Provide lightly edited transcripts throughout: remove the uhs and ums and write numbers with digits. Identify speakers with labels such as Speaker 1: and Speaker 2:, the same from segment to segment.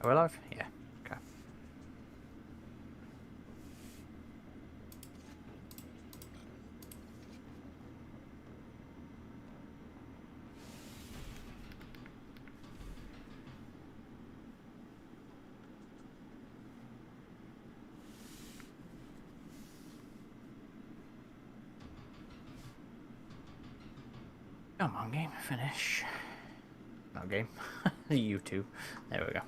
Speaker 1: Are we live? Yeah. Okay. Come on, game. Finish. Not game. You two. There we go.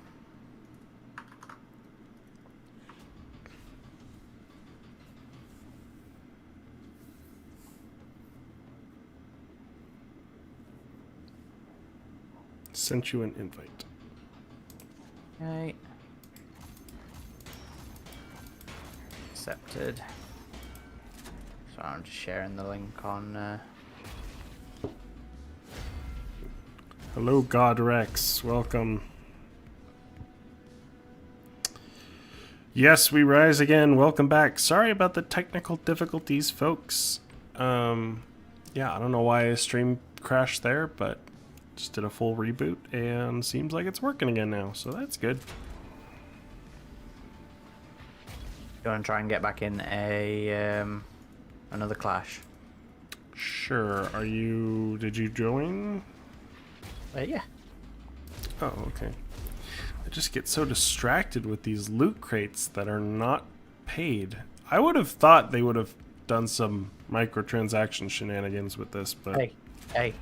Speaker 2: Sent you an invite.
Speaker 1: Okay. Accepted. So I'm just sharing the link on.
Speaker 2: Hello, God Rex. Welcome. Yes, we rise again. Welcome back. Sorry about the technical difficulties, folks. Yeah, I don't know why a stream crashed there, but just did a full reboot and seems like it's working again now, so that's good.
Speaker 1: You want to try and get back in a another clash?
Speaker 2: Sure. Did you join?
Speaker 1: Yeah.
Speaker 2: Oh, okay. I just get so distracted with these loot crates that are not paid. I would have thought they would have done some microtransaction shenanigans with this, but...
Speaker 1: Hey.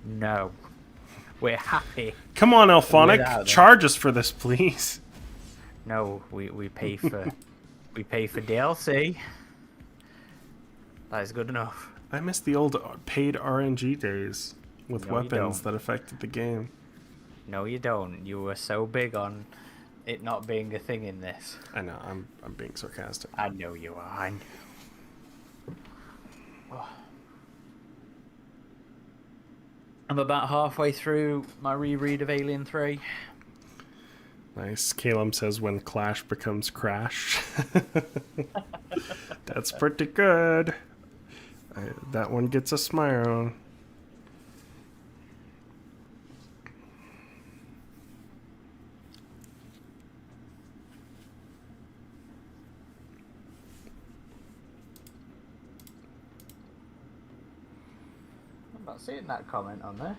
Speaker 1: No. We're happy.
Speaker 2: Come on, Alphonic. Charge us for this, please.
Speaker 1: No, we pay for... we pay for DLC. That is good enough.
Speaker 2: I miss the old paid RNG days with weapons that affected the game.
Speaker 1: No, you don't. You were so big on it not being a thing in this.
Speaker 2: I know. I'm being sarcastic.
Speaker 1: I know you are. I know. Oh. I'm about halfway through my reread of Alien 3.
Speaker 2: Nice. Caleb says when Clash becomes Crash. That's pretty good. That one gets a smile.
Speaker 1: I'm not seeing that comment on there.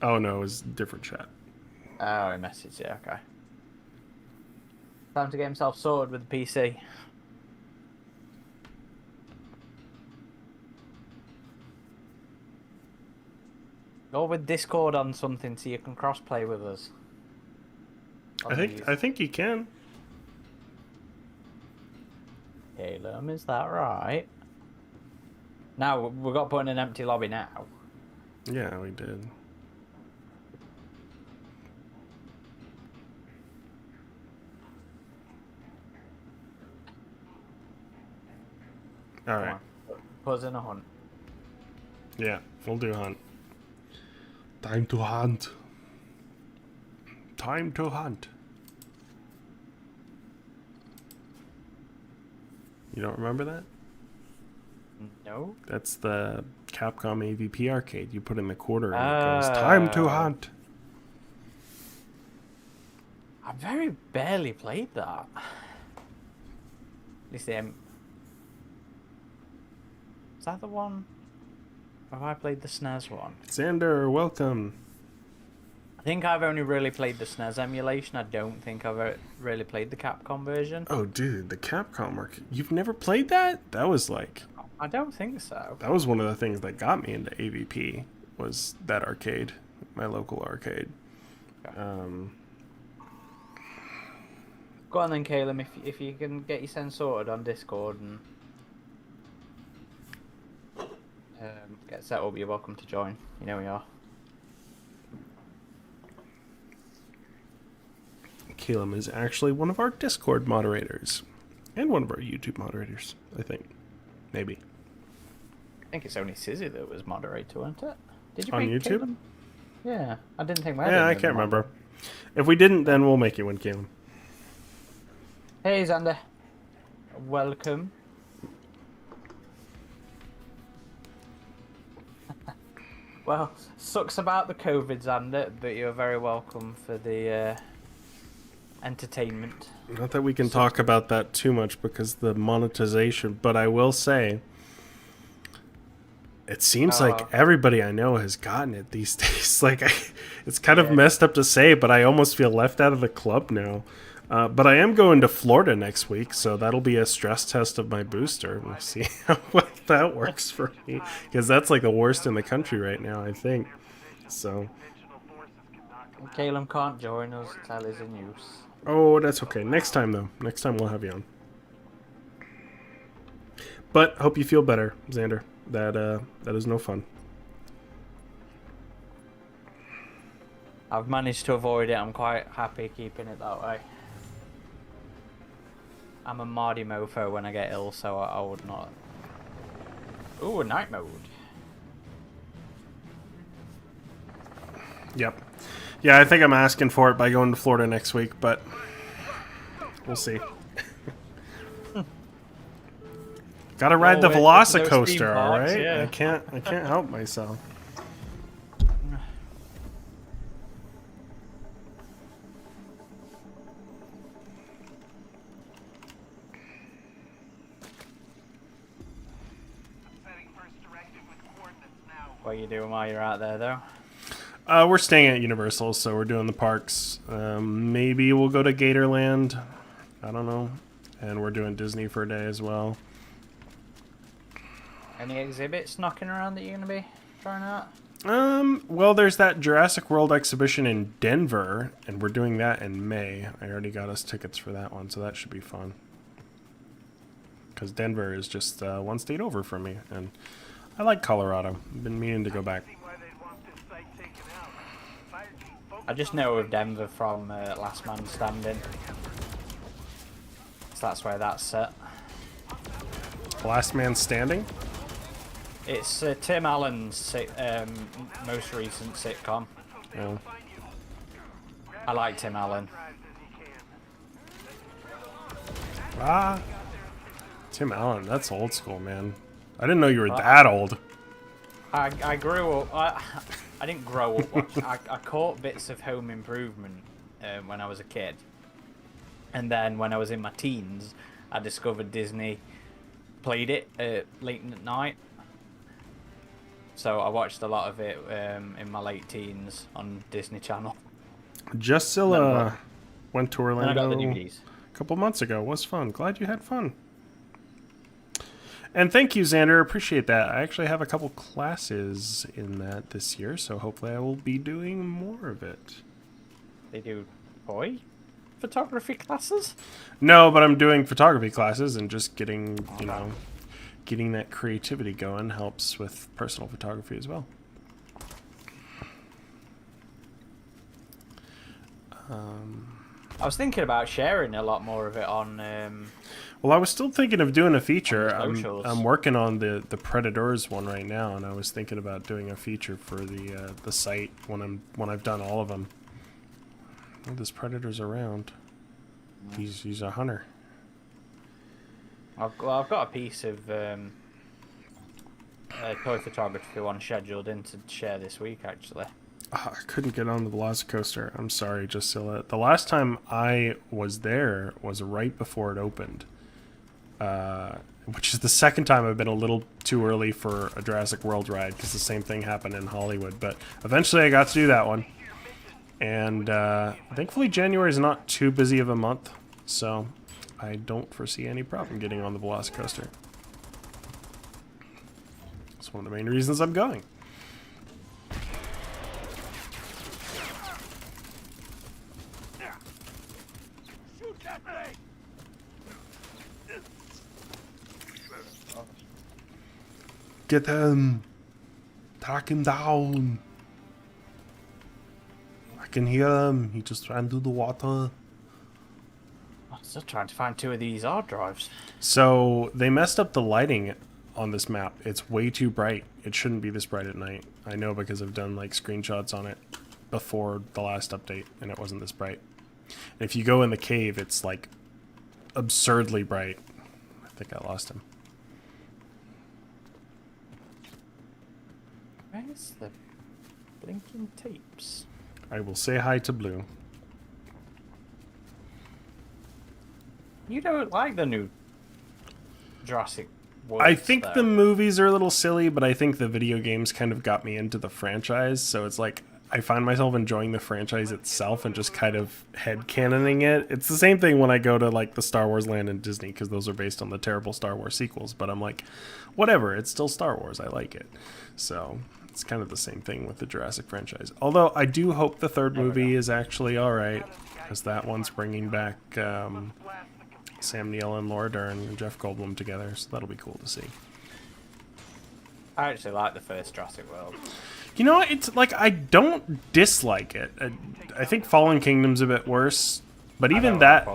Speaker 2: Oh no, it was a different chat.
Speaker 1: Oh, a message, yeah, okay. Time to get himself sorted with the PC. Go with Discord on something so you can crossplay with us.
Speaker 2: I think you can.
Speaker 1: Caleb, is that right? Now we've got to put in an empty lobby now.
Speaker 2: Yeah, we did. All right.
Speaker 1: Put us in a hunt.
Speaker 2: Yeah, we'll do hunt. Time to hunt. Time to hunt. You don't remember that?
Speaker 1: No.
Speaker 2: That's the Capcom AVP arcade. You put in the quarter and it goes, time to hunt.
Speaker 1: I very barely played that. At least is that the one? Or have I played the SNES one?
Speaker 2: Xander, welcome.
Speaker 1: I think I've only really played the SNES emulation. I don't think I've really played the Capcom version.
Speaker 2: Oh, dude, the Capcom arcade. You've never played that? That was like...
Speaker 1: I don't think so.
Speaker 2: That was one of the things that got me into AVP, was that arcade, my local arcade.
Speaker 1: Okay. Go on then, Caleb, if you can get your sense sorted on Discord and get set up, you're welcome to join. You know we are.
Speaker 2: Caleb is actually one of our Discord moderators. And one of our YouTube moderators, I think. Maybe.
Speaker 1: I think it's only Sizzy that was moderator, wasn't it? Did you
Speaker 2: on
Speaker 1: make
Speaker 2: YouTube?
Speaker 1: Caleb? Yeah, I didn't think.
Speaker 2: Yeah, I can't remember. If we didn't, then we'll make you one, Caleb.
Speaker 1: Hey, Xander. Welcome. Well, sucks about the COVID, Xander, but you're very welcome for the entertainment.
Speaker 2: Not that we can talk about that too much because the monetization, but I will say it seems like everybody I know has gotten it these days. Like, it's kind of messed up to say, but I almost feel left out of the club now. But I am going to Florida next week, so that'll be a stress test of my booster. We'll see how that works for me, because that's like the worst in the country right now, I think. So.
Speaker 1: Caleb can't join us. Tell is in use.
Speaker 2: Oh, that's okay. Next time, though. Next time we'll have you on. But hope you feel better, Xander. That is no fun.
Speaker 1: I've managed to avoid it. I'm quite happy keeping it that way. I'm a Mardy mofo when I get ill, so I would not. Ooh, night mode.
Speaker 2: Yep. Yeah, I think I'm asking for it by going to Florida next week, but we'll see. Gotta ride the Velocicoaster, all right? Yeah. I can't help myself.
Speaker 1: What are you doing while you're out there, though?
Speaker 2: We're staying at Universal, so we're doing the parks. Maybe we'll go to Gatorland. I don't know. And we're doing Disney for a day as well.
Speaker 1: Any exhibits knocking around that you're going to be trying out?
Speaker 2: Well, there's that Jurassic World exhibition in Denver, and we're doing that in May. I already got us tickets for that one, so that should be fun. Because Denver is just one state over from me, and I like Colorado. I've been meaning to go back.
Speaker 1: I just know of Denver from Last Man Standing. So that's where that's set.
Speaker 2: Last Man Standing?
Speaker 1: It's Tim Allen's most recent sitcom.
Speaker 2: Oh.
Speaker 1: I like Tim Allen.
Speaker 2: Ah. Tim Allen, that's old school, man. I didn't know you were that old.
Speaker 1: I grew up. I didn't grow up watching. I caught bits of Home Improvement when I was a kid, and then when I was in my teens, I discovered Disney played it late at night. So I watched a lot of it in my late teens on Disney Channel.
Speaker 2: Justilla went to Orlando
Speaker 1: I got the DVDs.
Speaker 2: A couple months ago. It was fun. Glad you had fun. And thank you, Xander. Appreciate that. I actually have a couple classes in that this year, so hopefully I will be doing more of it.
Speaker 1: They do boy photography classes?
Speaker 2: No, but I'm doing photography classes and just getting, you know, getting that creativity going helps with personal photography as well.
Speaker 1: I was thinking about sharing a lot more of it on.
Speaker 2: Well, I was still thinking of doing a feature.
Speaker 1: I'm
Speaker 2: working on the Predators one right now, and I was thinking about doing a feature for the site when I've done all of them. Oh, this Predator's around. He's a hunter.
Speaker 1: I've got a piece of toy photography one scheduled in to share this week, actually.
Speaker 2: I couldn't get on the Velocicoaster. I'm sorry, Justilla. The last time I was there was right before it opened. Which is the second time I've been a little too early for a Jurassic World ride, because the same thing happened in Hollywood. But eventually I got to do that one. And thankfully January is not too busy of a month, so I don't foresee any problem getting on the Velocicoaster. That's one of the main reasons I'm going. Get him! Track him down! I can hear him. He just ran through the water.
Speaker 1: I'm still trying to find two of these hard drives.
Speaker 2: So they messed up the lighting on this map. It's way too bright. It shouldn't be this bright at night. I know because I've done like screenshots on it before the last update and it wasn't this bright. And if you go in the cave, it's like absurdly bright. I think I lost him.
Speaker 1: Where's the blinking tapes?
Speaker 2: I will say hi to Blue.
Speaker 1: You don't like the new Jurassic World?
Speaker 2: I think the movies are a little silly, but I think the video games kind of got me into the franchise. So it's like I find myself enjoying the franchise itself and just kind of headcanoning it. It's the same thing when I go to like the Star Wars land in Disney because those are based on the terrible Star Wars sequels. But I'm like, whatever, it's still Star Wars. I like it. So it's kind of the same thing with the Jurassic franchise. Although I do hope the third movie is actually all right, because that one's bringing back Sam Neill and Laura Dern and Jeff Goldblum together. So that'll be cool to see.
Speaker 1: I actually like the first Jurassic World.
Speaker 2: You know, it's like I don't dislike it. I think Fallen Kingdom's a bit worse, but even that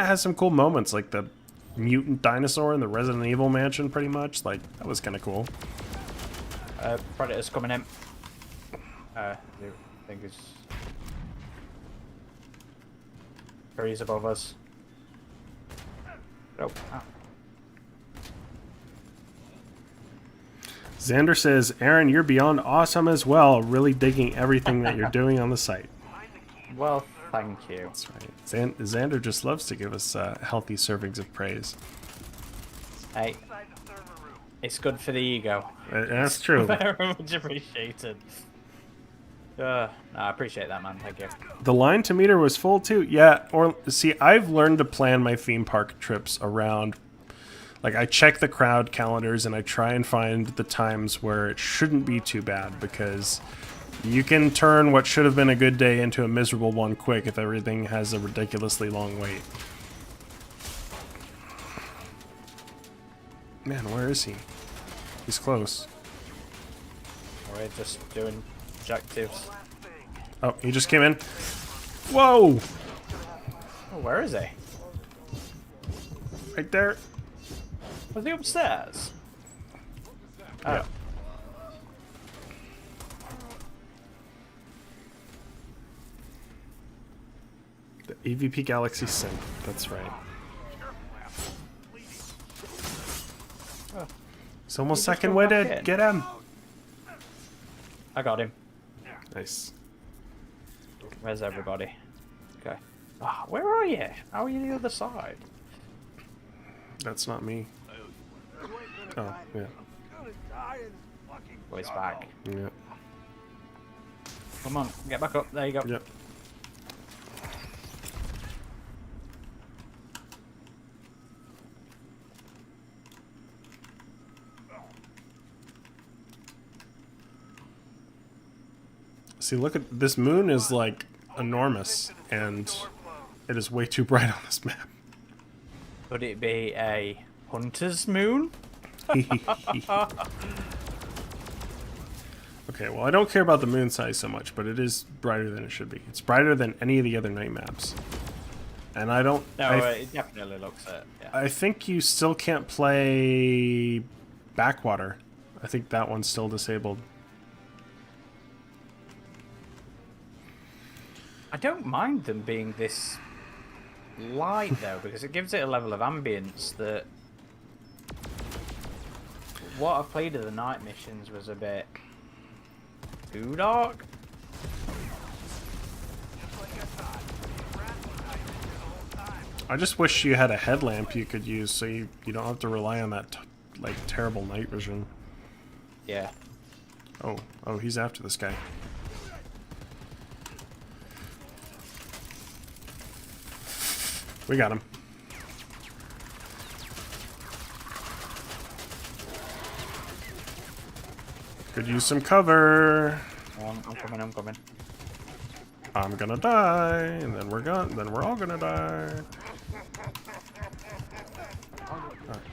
Speaker 2: has some cool moments, like the mutant dinosaur in the Resident Evil mansion. Pretty much, like that was kind of cool.
Speaker 1: Predator's coming in. I think it's trees above us. Oh.
Speaker 2: Xander says, Aaron, you're beyond awesome as well. Really digging everything that you're doing on the site.
Speaker 1: Well, thank you.
Speaker 2: That's right. Xander just loves to give us healthy servings of praise.
Speaker 1: Hey, it's good for the ego.
Speaker 2: That's true.
Speaker 1: Very much appreciated. No, I appreciate that, man. Thank you.
Speaker 2: The line to meter was full too. Yeah, or see, I've learned to plan my theme park trips around. Like, I check the crowd calendars and I try and find the times where it shouldn't be too bad, because you can turn what should have been a good day into a miserable one quick if everything has a ridiculously long wait. Man, where is he? He's close.
Speaker 1: We're just doing objectives.
Speaker 2: Oh, he just came in. Whoa!
Speaker 1: Oh, where is he?
Speaker 2: Right there.
Speaker 1: Was he upstairs? Oh.
Speaker 2: Yeah. The EVP Galaxy Sync. That's right.
Speaker 1: Oh.
Speaker 2: He's almost second witted. Get him.
Speaker 1: I got him.
Speaker 2: Nice.
Speaker 1: Where's everybody? Okay. Ah, where are you? How are you the other side?
Speaker 2: That's not me. Oh, yeah.
Speaker 1: Oh, he's back.
Speaker 2: Yeah.
Speaker 1: Come on, get back up. There you go.
Speaker 2: Yep. See, look at this moon is like enormous, and it is way too bright on this map.
Speaker 1: Could it be a hunter's moon?
Speaker 2: Okay, well, I don't care about the moon size so much, but it is brighter than it should be. It's brighter than any of the other night maps. And I don't...
Speaker 1: No, it definitely looks it. Yeah.
Speaker 2: I think you still can't play Backwater. I think that one's still disabled.
Speaker 1: I don't mind them being this light, though, because it gives it a level of ambience that... What I played of the night missions was a bit... too dark.
Speaker 2: I just wish you had a headlamp you could use so you don't have to rely on that like terrible night vision.
Speaker 1: Yeah.
Speaker 2: Oh, he's after this guy. We got him. Could use some cover.
Speaker 1: I'm coming, I'm coming.
Speaker 2: I'm gonna die, and then we're all gonna die.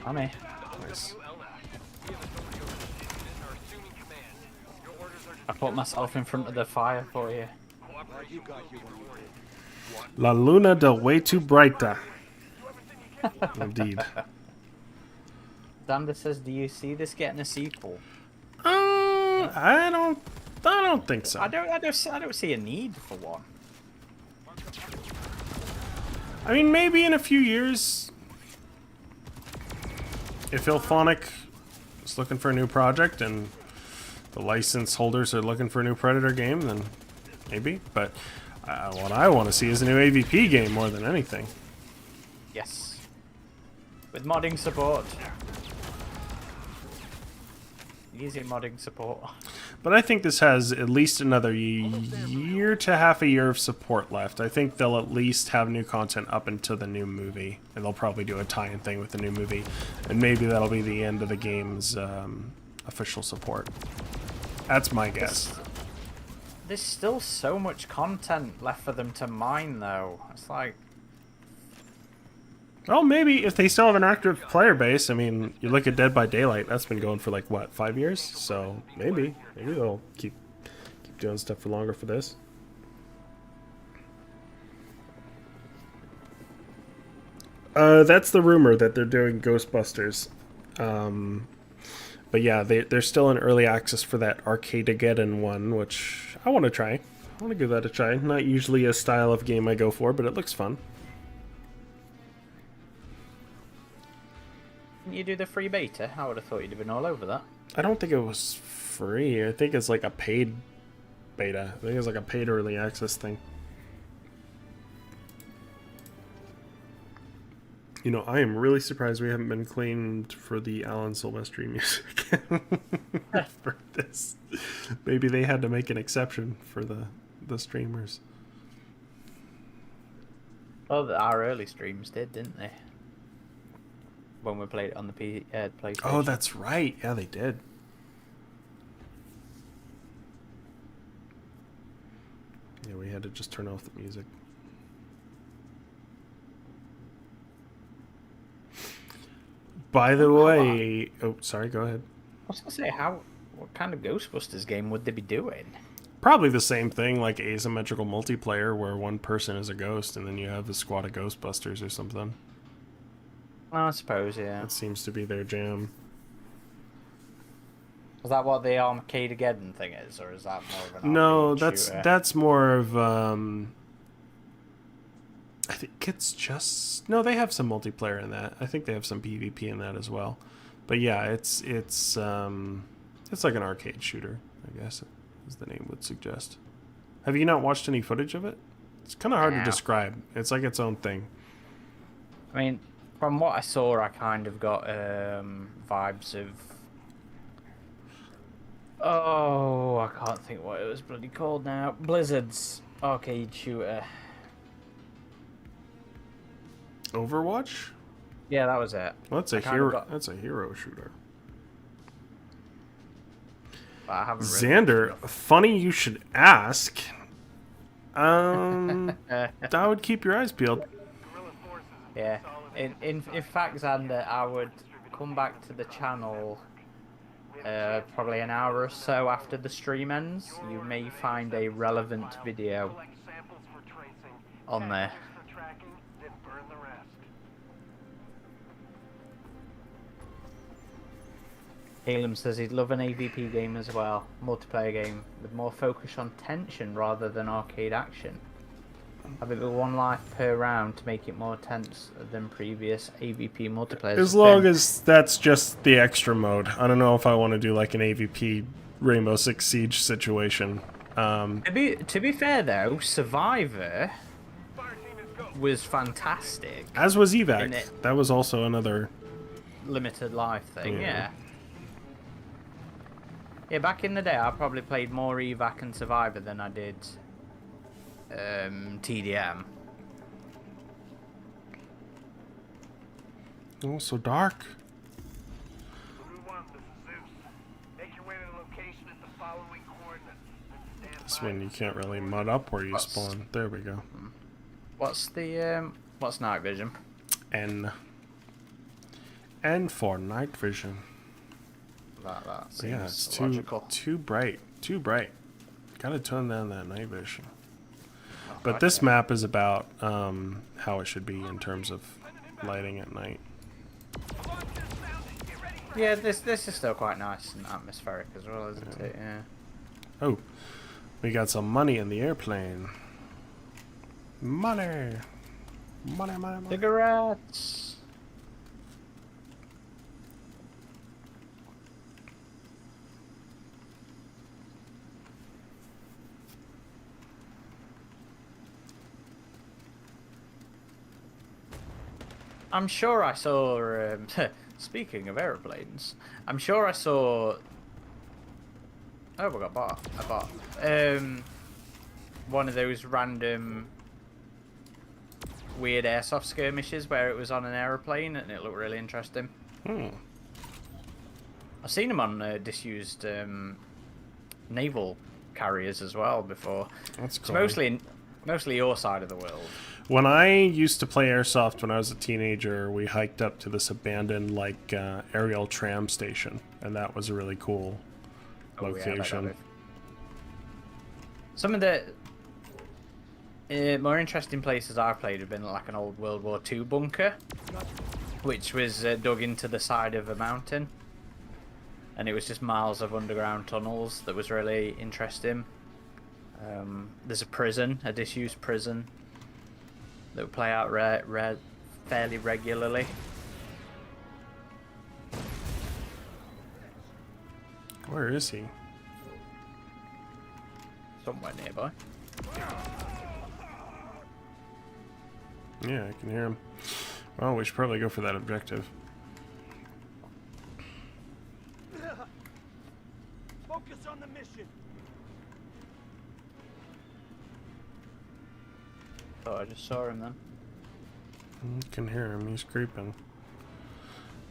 Speaker 1: I'm here.
Speaker 2: Nice.
Speaker 1: I put myself in front of the fire for you.
Speaker 2: La luna del way too brighta. Indeed.
Speaker 1: Xander says, do you see this getting a sequel?
Speaker 2: I don't think so.
Speaker 1: I don't see a need for one.
Speaker 2: I mean, maybe in a few years, if Ilphonic is looking for a new project and the license holders are looking for a new Predator game, then maybe. But what I want to see is a new AVP game more than anything.
Speaker 1: Yes. With modding support. Easy modding support.
Speaker 2: But I think this has at least another year to half a year of support left. I think they'll at least have new content up until the new movie. And they'll probably do a tie-in thing with the new movie. And maybe that'll be the end of the game's official support. That's my guess.
Speaker 1: There's still so much content left for them to mine, though. It's like...
Speaker 2: Well, maybe if they still have an active player base. I mean, you look at Dead by Daylight. That's been going for like, what, 5 years? So maybe they'll keep doing stuff for longer for this. That's the rumor that they're doing Ghostbusters. But yeah, they're still in early access for that Arcadegeddon one, which I want to try. I want to give that a try. Not usually a style of game I go for, but it looks fun.
Speaker 1: Didn't you do the free beta? I would have thought you'd have been all over that.
Speaker 2: I don't think it was free. I think it's like a paid beta. I think it's like a paid early access thing. You know, I am really surprised we haven't been claimed for the Alan Silvestri music for this. Maybe they had to make an exception for the streamers.
Speaker 1: Well, our early streams did, didn't they? When we played it on the PlayStation.
Speaker 2: Oh, that's right. Yeah, they did. Yeah, we had to just turn off the music. By the way... Oh, sorry, go ahead.
Speaker 1: I was going to say, what kind of Ghostbusters game would they be doing?
Speaker 2: Probably the same thing, like asymmetrical multiplayer, where one person is a ghost, and then you have a squad of Ghostbusters or something.
Speaker 1: I suppose, yeah.
Speaker 2: That seems to be their jam.
Speaker 1: Is that what the Arcadegeddon thing is, or is that more of an
Speaker 2: No,
Speaker 1: arcade shooter?
Speaker 2: that's more of I think it's just no. They have some multiplayer in that. I think they have some PvP in that as well. But yeah, it's like an arcade shooter, I guess, as the name would suggest. Have you not watched any footage of it? It's kind of hard to describe. It's like its own thing.
Speaker 1: I mean, from what I saw, I kind of got vibes of... Oh, I can't think what it was bloody called now. Blizzard's arcade shooter.
Speaker 2: Overwatch?
Speaker 1: Yeah, that was it.
Speaker 2: Well, that's a hero. That's a hero shooter.
Speaker 1: But I haven't really
Speaker 2: Xander, funny you should ask. That would keep your eyes peeled.
Speaker 1: Yeah. In fact, Xander, I would come back to the channel probably an hour or so after the stream ends. You may find a relevant video on there. Caleb says he'd love an AVP game as well, multiplayer game with more focus on tension rather than arcade action. Have it be one life per round to make it more tense than previous AVP multiplayer.
Speaker 2: As long as that's just the extra mode. I don't know if I want to do like an AVP Rainbow Six Siege situation.
Speaker 1: To be fair though, Survivor was fantastic.
Speaker 2: As was Evac. That was also another
Speaker 1: limited life thing, yeah. Yeah, back in the day, I probably played more Evac and Survivor than I did TDM.
Speaker 2: Oh, so dark. This one you can't really mud up where you spawn. There we go.
Speaker 1: What's night vision?
Speaker 2: N for night vision.
Speaker 1: That seems
Speaker 2: yeah, it's
Speaker 1: logical.
Speaker 2: too bright. Too bright. Gotta tone down that night vision. But this map is about how it should be in terms of lighting at night.
Speaker 1: Yeah, this is still quite nice and atmospheric as well, isn't it? Yeah.
Speaker 2: Oh, we got some money in the airplane. Money. Money.
Speaker 1: Cigarettes. I'm sure I saw. Speaking of aeroplanes, I'm sure I saw. Oh, we got a bot. One of those random weird airsoft skirmishes where it was on an aeroplane and it looked really interesting.
Speaker 2: Hmm.
Speaker 1: I've seen them on disused naval carriers as well before.
Speaker 2: That's
Speaker 1: It's
Speaker 2: cool.
Speaker 1: mostly your side of the world.
Speaker 2: When I used to play Airsoft when I was a teenager, we hiked up to this abandoned, like, aerial tram station. And that was a really cool location.
Speaker 1: Yeah, some of the more interesting places I've played have been like an old World War II bunker, which was dug into the side of a mountain. And it was just miles of underground tunnels that was really interesting. There's a disused prison that would play out fairly regularly.
Speaker 2: Where is he?
Speaker 1: Somewhere nearby.
Speaker 2: Yeah, I can hear him. Well, we should probably go for that objective.
Speaker 3: Focus on the mission.
Speaker 1: Oh, I just saw him then.
Speaker 2: I can hear him. He's creeping.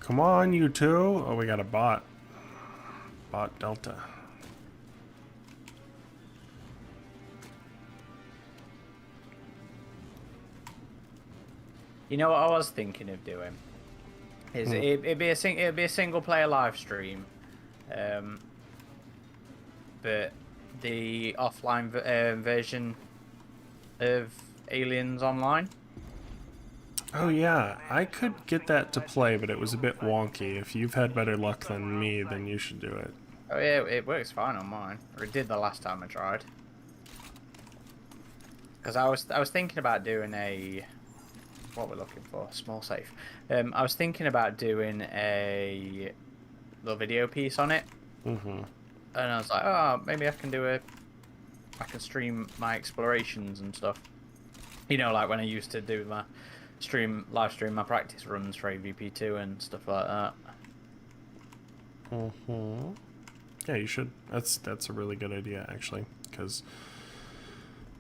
Speaker 2: Come on, you two. Oh, we got a bot. Bot Delta.
Speaker 1: You know what I was thinking of doing? Is it'd be a single player live stream, but the offline version of Aliens Online.
Speaker 2: Oh yeah, I could get that to play, but it was a bit wonky. If you've had better luck than me, then you should do it.
Speaker 1: Oh yeah, it works fine on mine. Or it did the last time I tried. Because I was thinking about doing a what we're looking for, small safe. I was thinking about doing a little video piece on it.
Speaker 2: Mm-hmm.
Speaker 1: And I was like, oh, maybe I can stream my explorations and stuff. You know, like when I used to do my live stream my practice runs for AVP2 and stuff like that.
Speaker 2: Mm-hmm. Yeah, you should. That's a really good idea, actually, because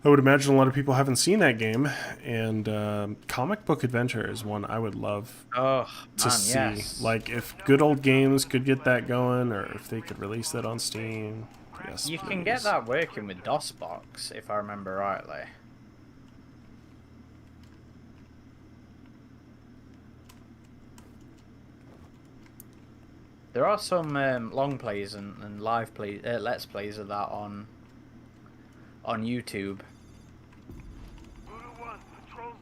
Speaker 2: I would imagine a lot of people haven't seen that game, and comic book adventure is one I would love to see.
Speaker 1: Yes.
Speaker 2: Like, if Good Old Games could get that going, or if they could release that on Steam. Yes,
Speaker 1: You
Speaker 2: please.
Speaker 1: can get that working with DOSBox, if I remember rightly. There are some long plays and live play let's plays of that on YouTube.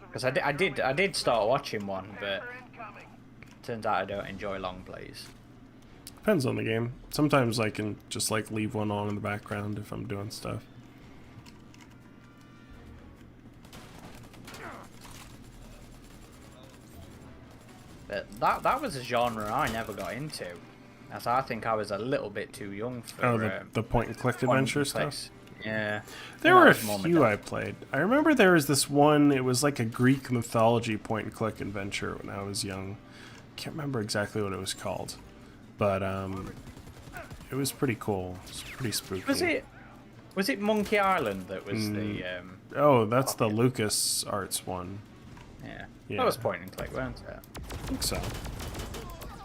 Speaker 1: Because I did start watching one, but turns out I don't enjoy long plays.
Speaker 2: Depends on the game. Sometimes I can just like leave one on in the background if I'm doing stuff.
Speaker 1: But that was a genre I never got into, as I think I was a little bit too young for.
Speaker 2: Oh, the point and click adventure stuff.
Speaker 1: Yeah.
Speaker 2: There were a few I played. I remember there was this one. It was like a Greek mythology point and click adventure when I was young. Can't remember exactly what it was called, but it was pretty cool. It was pretty spooky.
Speaker 1: Was it Monkey Island that was the?
Speaker 2: Oh, that's the Lucas Arts one.
Speaker 1: Yeah.
Speaker 2: Yeah.
Speaker 1: That was point and click, weren't it?
Speaker 2: I think so.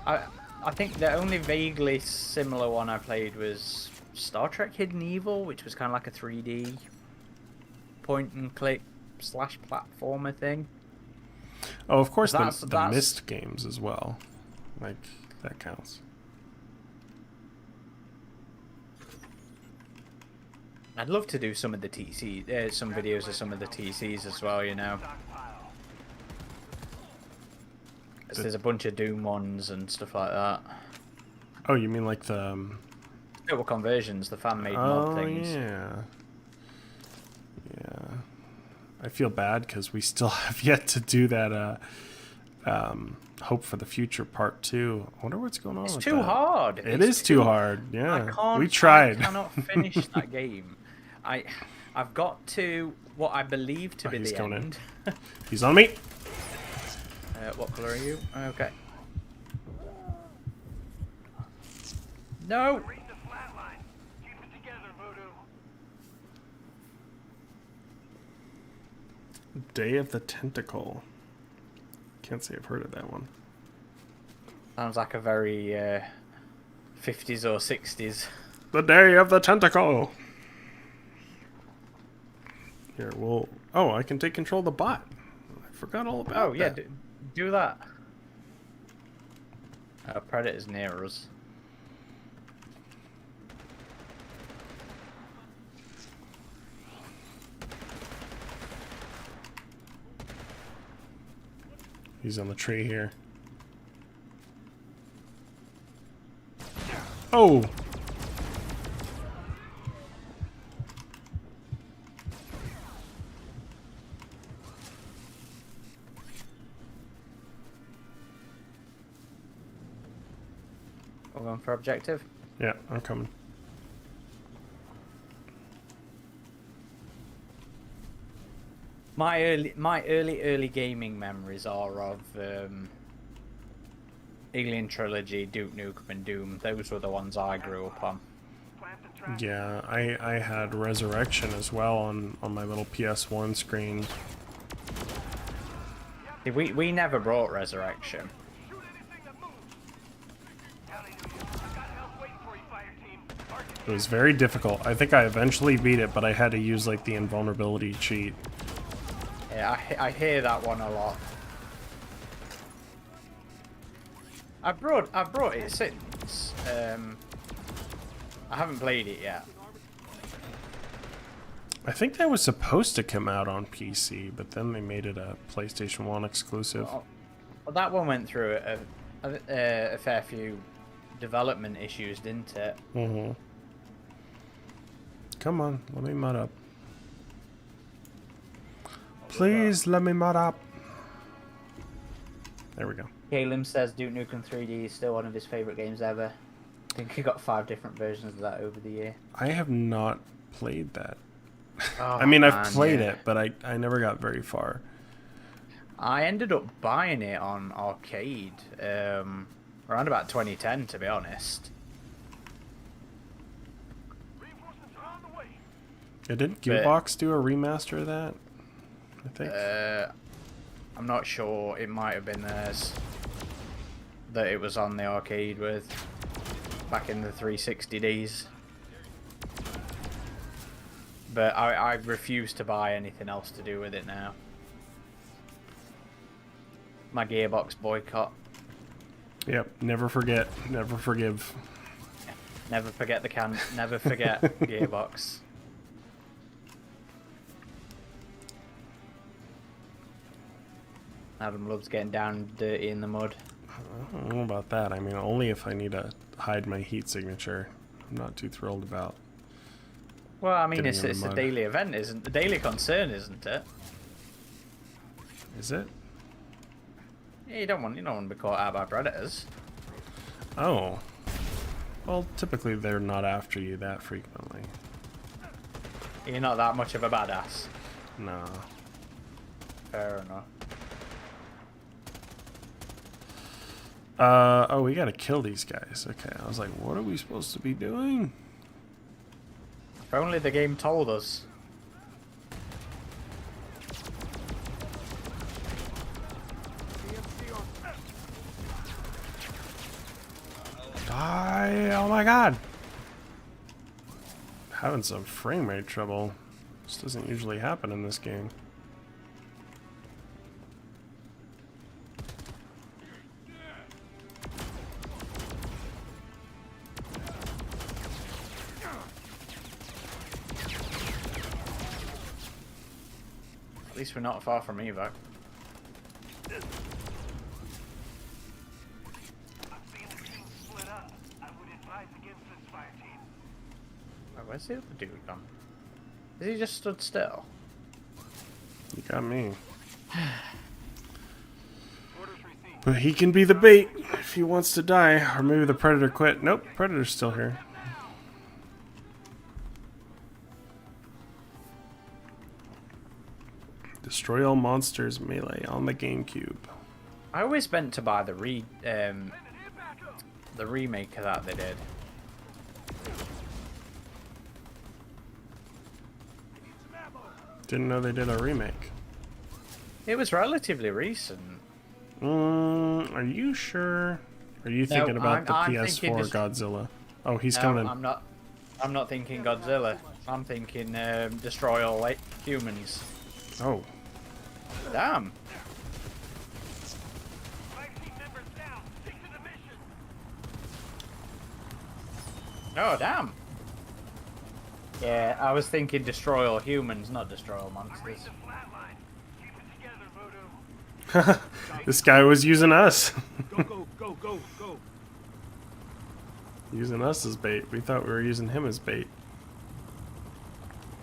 Speaker 1: I think the only vaguely similar one I played was Star Trek Hidden Evil, which was kind of like a 3D point and click / platformer thing.
Speaker 2: Oh, of course,
Speaker 1: That's-
Speaker 2: the Myst games as well. Like, that counts.
Speaker 1: I'd love to do some of the TC, some videos of some of the TCs as well, you know. 'Cause there's a bunch of Doom ones and stuff like that.
Speaker 2: Oh, you mean like the...
Speaker 1: Total conversions, the fan-made mod
Speaker 2: Oh,
Speaker 1: things.
Speaker 2: yeah. Yeah. I feel bad because we still have yet to do that Hope for the Future Part 2. I wonder what's going on
Speaker 1: It's
Speaker 2: with
Speaker 1: too
Speaker 2: that.
Speaker 1: hard.
Speaker 2: It is too hard, yeah.
Speaker 1: I can't,
Speaker 2: We tried.
Speaker 1: I cannot finish that game. I've got to what I believe to be
Speaker 2: he's
Speaker 1: the
Speaker 2: coming
Speaker 1: end.
Speaker 2: He's on me.
Speaker 1: What color are you? Okay. No!
Speaker 3: Read the flat line. Keep it together, Voodoo.
Speaker 2: Day of the Tentacle. Can't say I've heard of that one.
Speaker 1: Sounds like a very 50s or 60s.
Speaker 2: The Day of the Tentacle! Here, we'll... Oh, I can take control of the bot. I forgot all about
Speaker 1: Oh, yeah,
Speaker 2: that.
Speaker 1: do that. Predator's near us.
Speaker 2: He's on the tree here. Oh!
Speaker 1: We're going for objective.
Speaker 2: Yeah, I'm coming.
Speaker 1: My early gaming memories are of Alien Trilogy, Duke Nukem, and Doom. Those were the ones I grew up on.
Speaker 3: Plant the trap.
Speaker 2: Yeah, I had Resurrection as well on my little PS1 screen.
Speaker 1: See, we never brought Resurrection.
Speaker 3: Shoot anything that moves. Hallelujah. I got help waiting for you, fire team. Mark
Speaker 2: It was very difficult. I think I eventually beat it, but I had to use like the invulnerability cheat.
Speaker 1: Yeah, I hear that one a lot. I've brought it since. I haven't played it yet.
Speaker 2: I think that was supposed to come out on PC, but then they made it a PlayStation 1 exclusive.
Speaker 1: Well, that one went through a fair few development issues, didn't it?
Speaker 2: Mm-hmm. Come on, let me mod up. Please let me mod up. There we go.
Speaker 1: Caleb says Duke Nukem 3D is still one of his favourite games ever. I think he got 5 different versions of that over the year.
Speaker 2: I have not played that.
Speaker 1: Oh,
Speaker 2: I mean, I've
Speaker 1: man,
Speaker 2: played
Speaker 1: yeah.
Speaker 2: it, but I never got very far.
Speaker 1: I ended up buying it on arcade around about 2010, to be honest.
Speaker 3: reinforcements are on the way.
Speaker 2: Yeah, didn't Gearbox do a remaster of that? I think.
Speaker 1: I'm not sure. It might have been theirs that it was on the arcade with back in the 360 days. But I refuse to buy anything else to do with it now. My Gearbox boycott.
Speaker 2: Yep, never forget, never forgive.
Speaker 1: Never forget the can. Never forget Gearbox. Adam loves getting down and dirty in the mud.
Speaker 2: I don't know about that. I mean, only if I need to hide my heat signature. I'm not too thrilled about.
Speaker 1: Well, I mean,
Speaker 2: Getting in
Speaker 1: it's
Speaker 2: the
Speaker 1: a
Speaker 2: mud.
Speaker 1: daily event, isn't the daily concern, isn't it?
Speaker 2: Is it?
Speaker 1: Yeah, you don't want to be caught out by predators.
Speaker 2: Oh. Well, typically they're not after you that frequently.
Speaker 1: You're not that much of a badass.
Speaker 2: Nah.
Speaker 1: Fair enough.
Speaker 2: Oh, we gotta kill these guys. Okay, I was like, what are we supposed to be doing?
Speaker 1: If only the game told us.
Speaker 2: Die! Oh my god! Having some frame rate trouble. This doesn't usually happen in this game.
Speaker 1: At least we're not far from evac.
Speaker 3: I've seen the team split up. I would advise against this, fire team.
Speaker 1: Oh, where's the other dude gone? Is he just stood still?
Speaker 2: You got me.
Speaker 3: Orders received.
Speaker 2: But he can be the bait if he wants to die. Or maybe the Predator quit. Nope, Predator's still here. Destroy all monsters melee on the GameCube.
Speaker 1: I always meant to buy the remake of that they did.
Speaker 2: Didn't know they did a remake.
Speaker 1: It was relatively recent.
Speaker 2: Are you sure? Are you thinking about the
Speaker 1: I'm
Speaker 2: PS4
Speaker 1: thinking just-
Speaker 2: Godzilla? Oh, he's
Speaker 1: No,
Speaker 2: coming.
Speaker 1: I'm not. I'm not thinking Godzilla. I'm thinking destroy all humans.
Speaker 2: Oh,
Speaker 1: Damn.
Speaker 3: Fire team members down. Stick to the mission.
Speaker 1: Oh, damn. Yeah, I was thinking destroy all humans, not destroy all monsters.
Speaker 3: Reach the flat line. Keep it together, Voodoo.
Speaker 2: this guy was using us.
Speaker 3: Go, go, go, go, go.
Speaker 2: Using us as bait. We thought we were using him as bait.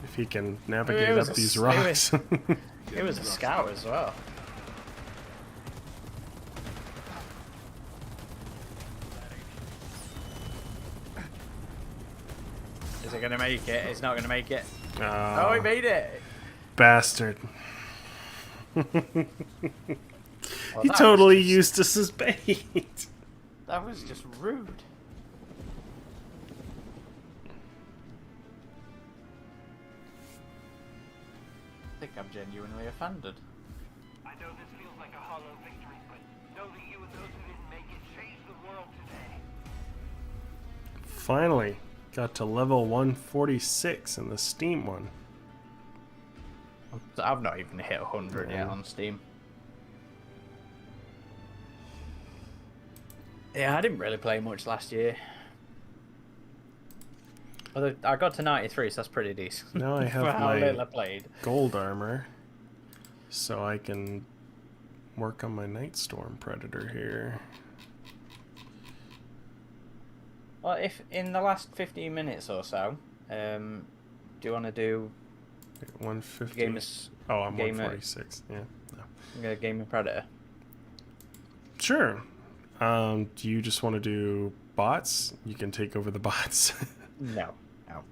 Speaker 2: If he can navigate
Speaker 1: was
Speaker 2: up
Speaker 1: a
Speaker 2: these
Speaker 1: s- it
Speaker 2: rocks.
Speaker 1: It was a scout as well. Is it gonna make it? It's not gonna make it. Oh, he made it.
Speaker 2: Bastard.
Speaker 1: Well,
Speaker 2: He
Speaker 1: that
Speaker 2: totally
Speaker 1: was just-
Speaker 2: used us as bait.
Speaker 1: That was just rude. I think I'm genuinely offended.
Speaker 3: I know this feels like a hollow victory, but know that you and those who didn't make it changed the world today.
Speaker 2: Finally, got to level 146 in the Steam one.
Speaker 1: I've not even hit 100 yet on Steam. Yeah, I didn't really play much last year. Although I got to 93, so that's pretty decent.
Speaker 2: Now I have
Speaker 1: For how
Speaker 2: my-
Speaker 1: little I played.
Speaker 2: Gold armor, so I can work on my Nightstorm Predator here.
Speaker 1: Well, if in the last 15 minutes or so, do you want to do
Speaker 2: 150.
Speaker 1: Game of,
Speaker 2: Oh, I'm
Speaker 1: Game of-
Speaker 2: 146. Yeah. No.
Speaker 1: Game of Predator?
Speaker 2: Sure. Do you just want to do bots? You can take over the bots.
Speaker 1: No, no.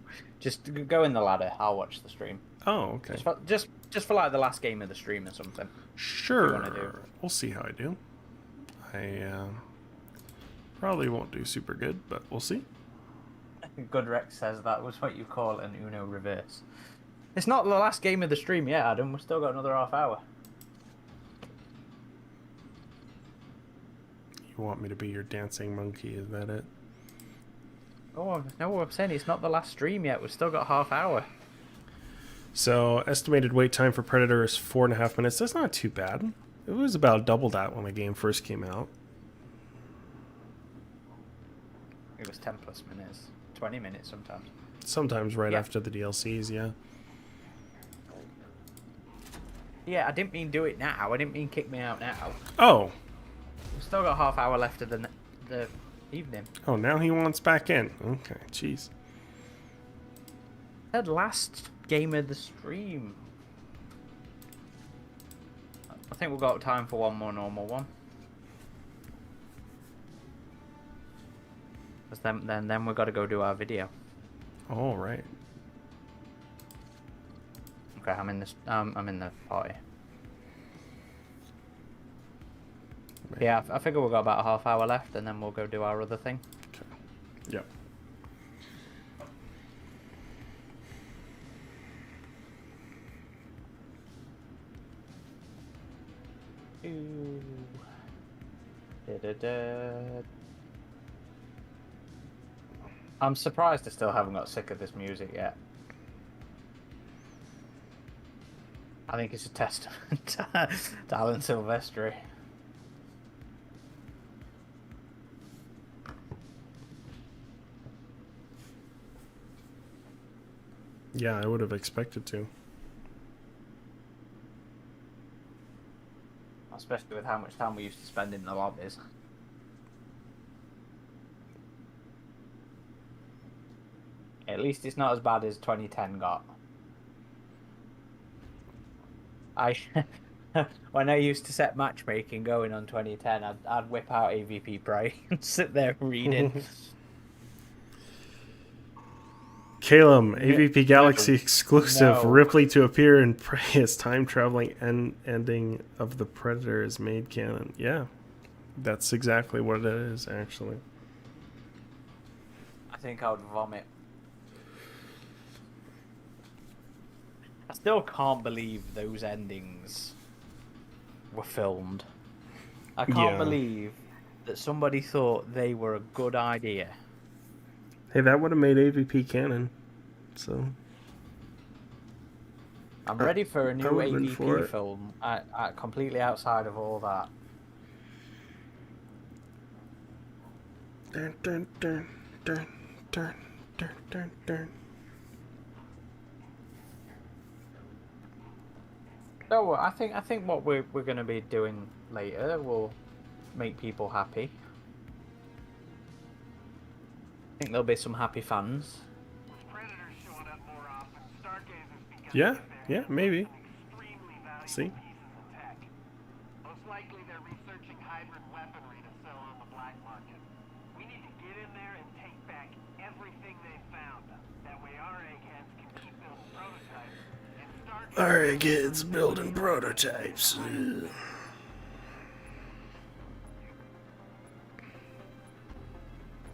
Speaker 1: Just go in the ladder. I'll watch the stream.
Speaker 2: Oh, okay.
Speaker 1: Just for like the last game of the stream or something.
Speaker 2: Sure.
Speaker 1: wanna do.
Speaker 2: We'll see how I do. I probably won't do super good, but we'll see.
Speaker 1: Goodrex says that was what you call an Uno reverse. It's not the last game of the stream yet, Adam. We've still got another half hour.
Speaker 2: You want me to be your dancing monkey? Is that it?
Speaker 1: Oh, no, I'm saying it's not the last stream yet. We've still got half hour.
Speaker 2: So estimated wait time for Predator is 4.5 minutes. That's not too bad. It was about double that when the game first came out.
Speaker 1: It was 10 plus minutes. 20 minutes sometimes.
Speaker 2: Sometimes right
Speaker 1: Yeah.
Speaker 2: after the DLCs, yeah.
Speaker 1: Yeah, I didn't mean do it now. I didn't mean kick me out now.
Speaker 2: Oh.
Speaker 1: We've still got half hour left of the evening.
Speaker 2: Oh, now he wants back in. Okay, jeez.
Speaker 1: Said last game of the stream. I think we've got time for one more normal one. 'Cause then we've got to go do our video.
Speaker 2: All right.
Speaker 1: Okay, I'm in this. I'm in the party. Yeah, I figure we've got about a half hour left, and then we'll go do our other thing.
Speaker 2: Okay. Yep.
Speaker 1: Ooh. Da-da-da. I'm surprised I still haven't got sick of this music yet. I think it's a testament to Alan Silvestri.
Speaker 2: Yeah, I would have expected to.
Speaker 1: Especially with how much time we used to spend in the lobbies. At least it's not as bad as 2010 got. When I used to set matchmaking going on 2010, I'd whip out AVP Prey and sit there reading.
Speaker 2: Calum, AVP Galaxy exclusive.
Speaker 1: No.
Speaker 2: Ripley to appear in Prey as time traveling ending of the Predator is made canon. Yeah, that's exactly what it is, actually.
Speaker 1: I think I would vomit. I still can't believe those endings were filmed. I can't
Speaker 2: Yeah.
Speaker 1: believe that somebody thought they were a good idea.
Speaker 2: Hey, that would have made AVP canon. So
Speaker 1: I'm ready for a
Speaker 2: I
Speaker 1: new
Speaker 2: would've been for
Speaker 1: AVP
Speaker 2: it.
Speaker 1: film, completely outside of all that.
Speaker 2: Dun, dun, dun, dun, dun, dun, dun, dun.
Speaker 1: So I think what we're going to be doing later will make people happy. I think there'll be some happy fans.
Speaker 3: With Predators showing up more often, Stargazers become
Speaker 2: Yeah, yeah, maybe.
Speaker 3: extremely valuable
Speaker 2: See?
Speaker 3: pieces of tech. Most likely they're researching hybrid weaponry to sell on the black market. We need to get in there and take back everything they've found. That way our eggheads can keep building prototypes and Stargazers...
Speaker 2: Alright, kids, building prototypes. Ugh.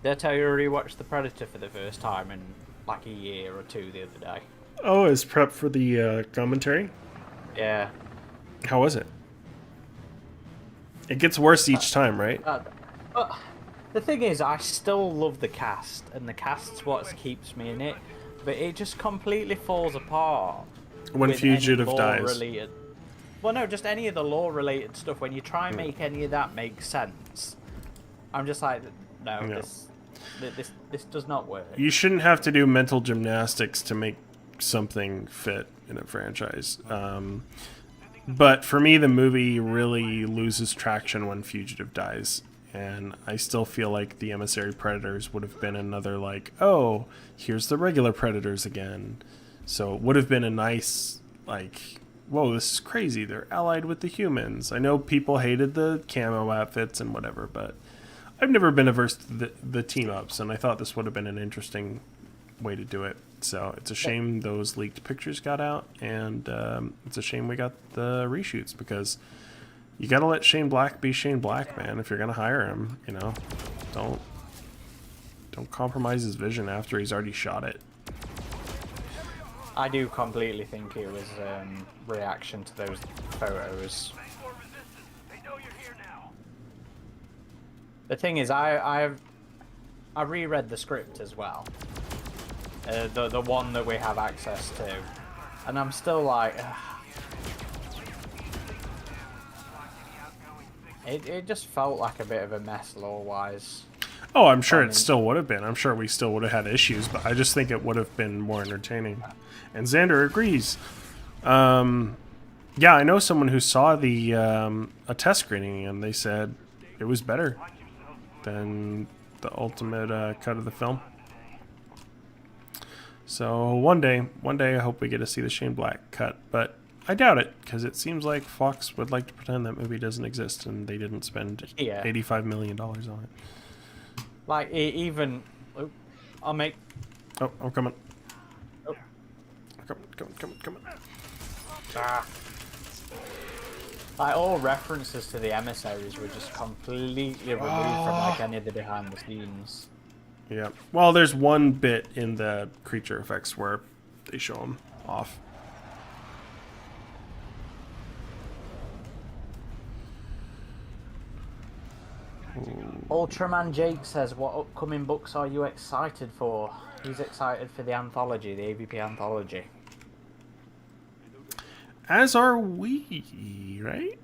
Speaker 1: Did I tell you I rewatched The Predator for the first time in like a year or two the other day?
Speaker 2: Oh, as prep for the commentary?
Speaker 1: Yeah.
Speaker 2: How was it? It gets worse each time, right?
Speaker 1: But the thing is, I still love the cast, and the cast's what keeps me in it, but it just completely falls apart.
Speaker 2: When
Speaker 1: with any
Speaker 2: Fugitive dies.
Speaker 1: lore-related... Well, no, just any of the lore-related stuff. When you try and make any of that make sense, I'm just like, no,
Speaker 2: Yeah.
Speaker 1: this does not work.
Speaker 2: You shouldn't have to do mental gymnastics to make something fit in a franchise. But for me, the movie really loses traction when Fugitive dies. And I still feel like the Emissary Predators would have been another, like, oh, here's the regular Predators again. So it would have been a nice, like, whoa, this is crazy. They're allied with the humans. I know people hated the camo outfits and whatever, but I've never been averse to the team-ups, and I thought this would have been an interesting way to do it. So it's a shame those leaked pictures got out, and it's a shame we got the reshoots, because you got to let Shane Black be Shane Black, man. If you're going to hire him, you know, don't compromise his vision after he's already shot it.
Speaker 1: I do completely think it was reaction to those photos.
Speaker 3: More resistance. They know you're here now.
Speaker 1: The thing is, I reread the script as well, the one that we have access to, and I'm still like, it just felt like a bit of a mess lore-wise.
Speaker 2: Oh, I'm sure it still would have been. I'm sure we still would have had issues, but I just think it would have been more entertaining. And Xander agrees. Yeah, I know someone who saw the a test screening, and they said it was better than the ultimate cut of the film. So one day I hope we get to see the Shane Black cut, but I doubt it, because it seems like Fox would like to pretend that movie doesn't exist and they didn't spend $85 million on it.
Speaker 1: Like, even... Oh, I'll make...
Speaker 2: Oh, I'm coming.
Speaker 1: Oh.
Speaker 2: Coming.
Speaker 1: Ah. Like, all references to the emissaries were just completely removed from, like, any of the behind the scenes.
Speaker 2: Yeah. Well, there's one bit in the creature effects where they show them off.
Speaker 1: Ultraman Jake says, what upcoming books are you excited for? He's excited for the anthology, the AVP anthology.
Speaker 2: As are we, right?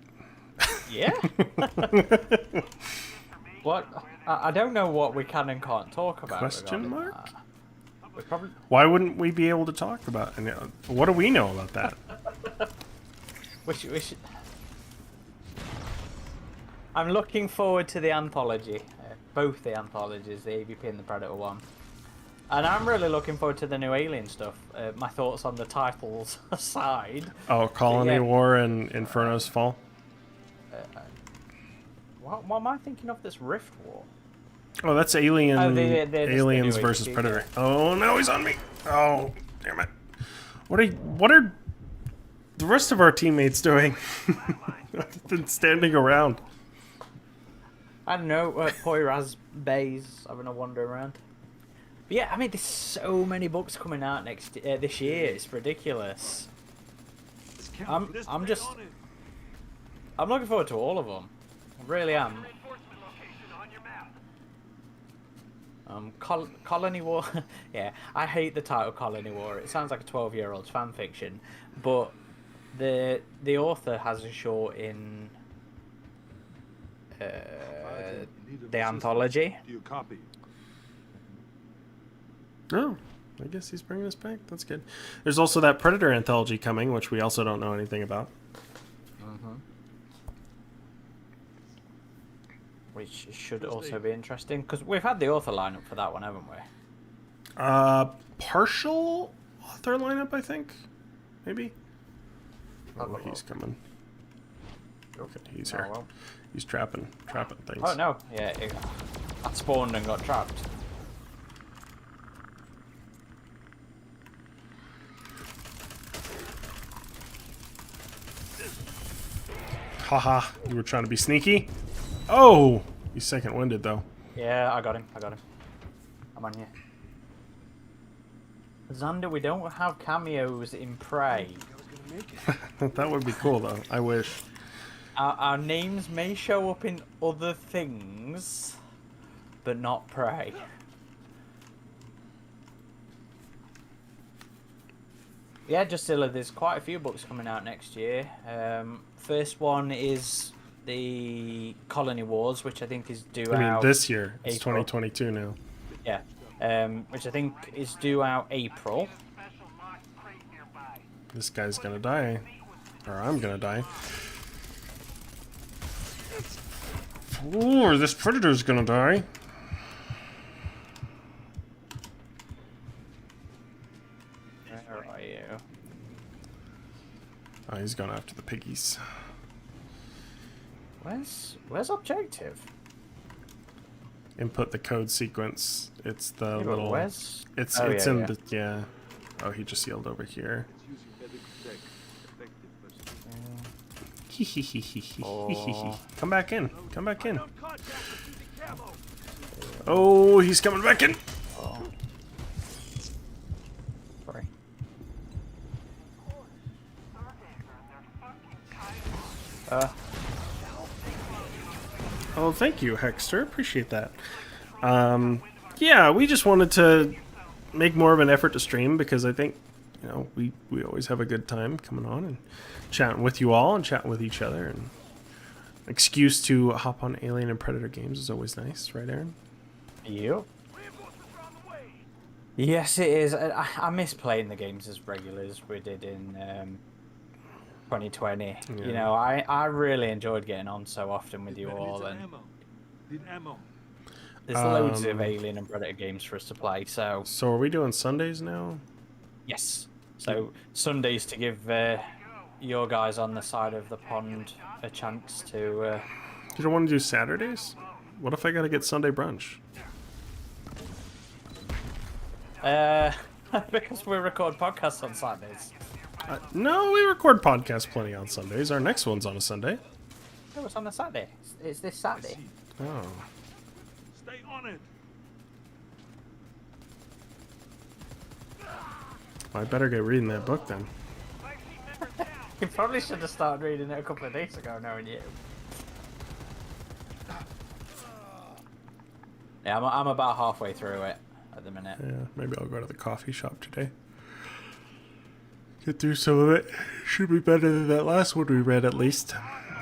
Speaker 1: Yeah. What? I don't know what we can and can't talk about.
Speaker 2: Question mark?
Speaker 1: That. We probably...
Speaker 2: Why wouldn't we be able to talk about it? What do we know about that?
Speaker 1: We should... I'm looking forward to the anthology. Both the anthologies, the AVP and the Predator one. And I'm really looking forward to the new Alien stuff. My thoughts on the titles aside.
Speaker 2: Oh, Colony War and Inferno's Fall?
Speaker 1: What am I thinking of? This Rift War?
Speaker 2: Oh, that's Alien.
Speaker 1: Oh, they're just the
Speaker 2: Aliens
Speaker 1: new
Speaker 2: versus
Speaker 1: HQ,
Speaker 2: Predator. Oh, no, he's on me. Oh, damn it. What are the rest of our teammates doing? I've been standing around.
Speaker 1: I don't know, Poyraz Bays having a wander around. But yeah, I mean, there's so many books coming out this year. It's ridiculous. I'm looking forward to all of them. I really am.
Speaker 3: Reinforcement location on your map.
Speaker 1: Colony War. Yeah, I hate the title Colony War. It sounds like a 12-year-old's fan fiction, but the author has a short in the anthology.
Speaker 4: Do you copy?
Speaker 2: Oh, I guess he's bringing us back. That's good. There's also that Predator anthology coming, which we also don't know anything about.
Speaker 1: Which should also be interesting, because we've had the author lineup for that one, haven't we?
Speaker 2: Partial author lineup, I think. Maybe.
Speaker 1: Have a
Speaker 2: Oh,
Speaker 1: look.
Speaker 2: he's coming. Okay, he's
Speaker 1: Oh,
Speaker 2: here.
Speaker 1: well.
Speaker 2: He's trapping things.
Speaker 1: Oh no, yeah, I spawned and got trapped.
Speaker 2: Haha, you were trying to be sneaky. Oh, he's second winded though.
Speaker 1: Yeah, I got him. I'm on you. Xander, we don't have cameos in Prey.
Speaker 2: That would be cool though. I wish.
Speaker 1: Our names may show up in other things, but not Prey. Yeah, Justilla, there's quite a few books coming out next year. First one is the Colony Wars, which I think is due
Speaker 2: I mean,
Speaker 1: out
Speaker 2: this year. It's
Speaker 1: April.
Speaker 2: 2022 now.
Speaker 1: Yeah, which I think is due out April.
Speaker 3: Special locked crate nearby.
Speaker 2: This guy's gonna die. Or I'm gonna die. Or this Predator's gonna die.
Speaker 1: Where are you?
Speaker 2: Oh, he's going after the piggies.
Speaker 1: Where's Objective?
Speaker 2: Input the code sequence. It's the
Speaker 1: Yeah, but
Speaker 2: little.
Speaker 1: where's?
Speaker 2: It's
Speaker 1: Oh,
Speaker 2: it's
Speaker 1: yeah,
Speaker 2: in
Speaker 1: yeah.
Speaker 2: the yeah. Oh, he just yelled over here.
Speaker 4: Using medical tech. Effective versus
Speaker 1: Oh.
Speaker 2: Come back in. Come back in.
Speaker 4: Unknown contact using camo.
Speaker 2: Oh, he's coming back in.
Speaker 1: Oh. Sorry.
Speaker 2: Oh, thank you, Hexter. Appreciate that. Yeah, we just wanted to make more of an effort to stream because I think, you know, we always have a good time coming on and chatting with you all and chatting with each other. And excuse to hop on Alien and Predator games is always nice, right, Aaron?
Speaker 1: You? Yes, it is. I miss playing the games as regular as we did in 2020.
Speaker 2: Yeah.
Speaker 1: You know, I really enjoyed getting on so often with you all, and
Speaker 4: Need ammo.
Speaker 1: there's loads of Alien and Predator games for us to play. So
Speaker 2: So are we doing Sundays now?
Speaker 1: yes, so Sundays to give your guys on the side of the pond a chance to.
Speaker 2: You don't want to do Saturdays? What if I gotta get Sunday brunch?
Speaker 1: Because we record podcasts on Saturdays.
Speaker 2: No, we record podcasts plenty on Sundays. Our next one's on a Sunday.
Speaker 1: No, it's on a Saturday. It's this Saturday.
Speaker 2: Oh.
Speaker 4: Stay on it.
Speaker 2: I better get reading that book then.
Speaker 1: You probably should have started reading it a couple of days ago, knowing you. Yeah, I'm about halfway through it at the minute.
Speaker 2: Yeah, maybe I'll go to the coffee shop today. Get through some of it. Should be better than that last one we read, at least.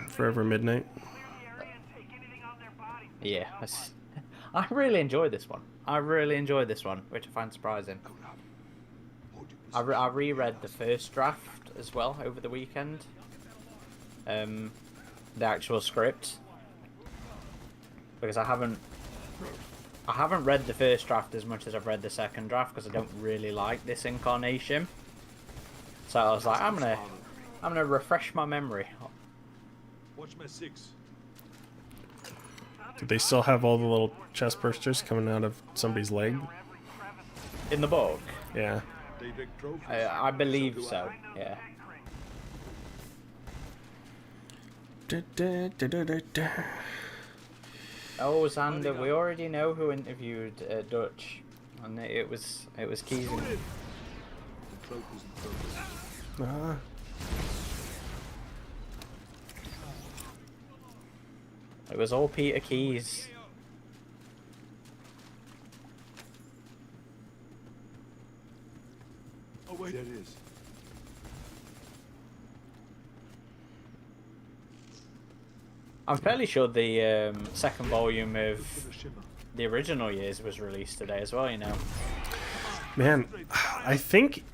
Speaker 2: Forever Midnight.
Speaker 1: Yeah, I really enjoyed this one. Which I find surprising. I reread the first draft as well over the weekend. The actual script, because I haven't read the first draft as much as I've read the second draft because I don't really like this incarnation. So I was like, I'm gonna refresh my memory.
Speaker 4: Watch my six.
Speaker 2: Do they still have all the little chest bursters coming out of somebody's leg?
Speaker 1: In the book?
Speaker 2: Yeah.
Speaker 4: They dig trophies.
Speaker 1: I believe
Speaker 4: do
Speaker 1: so,
Speaker 4: I.
Speaker 1: yeah. Oh, Xander, we already know who interviewed Dutch. And it was Keys.
Speaker 4: Shoot it. The trophies and trophies.
Speaker 1: It was all Peter Keys.
Speaker 4: Oh wait, there it is.
Speaker 1: I'm fairly sure the second volume of
Speaker 4: For the shimmer.
Speaker 1: the original years was released today as well, you know.
Speaker 2: Man, I think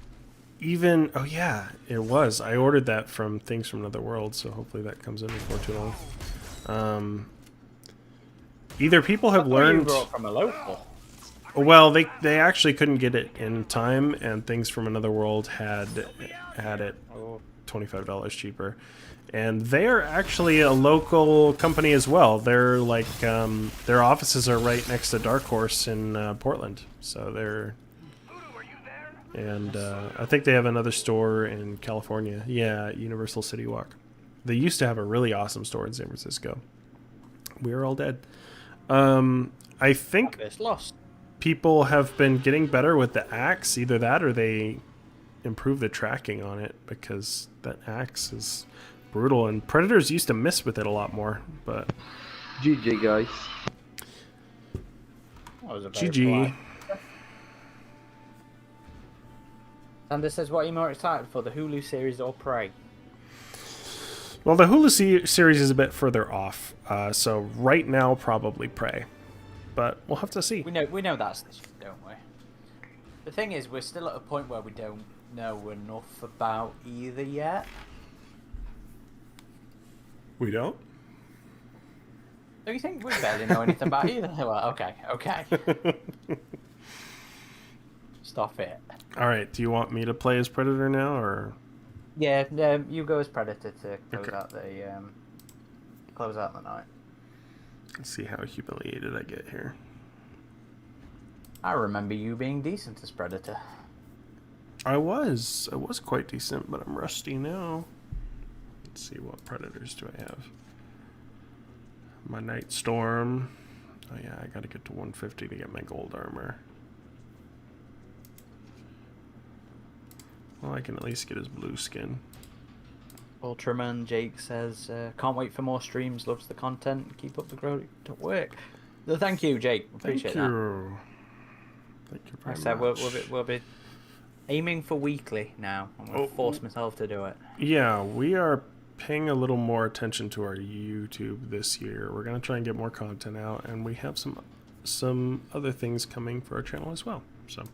Speaker 2: even... Oh, yeah, it was. I ordered that from Things from Another World, so hopefully that comes in before too long. Either people have
Speaker 1: You
Speaker 2: learned...
Speaker 1: brought from a local.
Speaker 2: Well, they actually couldn't get it in time, and Things from Another World had it
Speaker 1: Oh.
Speaker 2: $25 cheaper. And they're actually a local company as well. They're like their offices are right next to Dark Horse in Portland. So they're, and I think they have another store in California. Yeah, Universal City Walk. They used to have a really awesome store in San Francisco. We're all dead. I think
Speaker 1: It's lost.
Speaker 2: people have been getting better with the axe. Either that or they improve the tracking on it, because that axe is brutal, and predators used to miss with it a lot more. But
Speaker 5: GG, guys.
Speaker 1: That was a very
Speaker 2: GG.
Speaker 1: polite- Xander says, what are you more excited for, the Hulu series or Prey?
Speaker 2: Well, the Hulu series is a bit further off, so right now probably Prey, but we'll have to see.
Speaker 1: We know that's this year, don't we? The thing is, we're still at a point where we don't know enough about either yet.
Speaker 2: We don't?
Speaker 1: Do you think we barely know anything about either? Well, okay. Stop it.
Speaker 2: All right, do you want me to play as Predator now, or?
Speaker 1: Yeah, you go as Predator to close
Speaker 2: Okay.
Speaker 1: out the night.
Speaker 2: Let's see how humiliated I get here.
Speaker 1: I remember you being decent as Predator.
Speaker 2: I was quite decent, but I'm rusty now. Let's see, what Predators do I have? My Night Storm. Oh yeah, I gotta get to 150 to get my gold armor. Well, I can at least get his blue skin.
Speaker 1: Ultraman Jake says, can't wait for more streams, loves the content, keep up the great work. So thank you, Jake. Appreciate
Speaker 2: Thank
Speaker 1: that.
Speaker 2: you. Thank you very
Speaker 1: Like I said,
Speaker 2: much.
Speaker 1: we'll be aiming for weekly now. I'm going to force myself to do it.
Speaker 2: Yeah, we are paying a little more attention to our YouTube this year. We're gonna try and get more content out, and we have some other things coming for our channel as well. So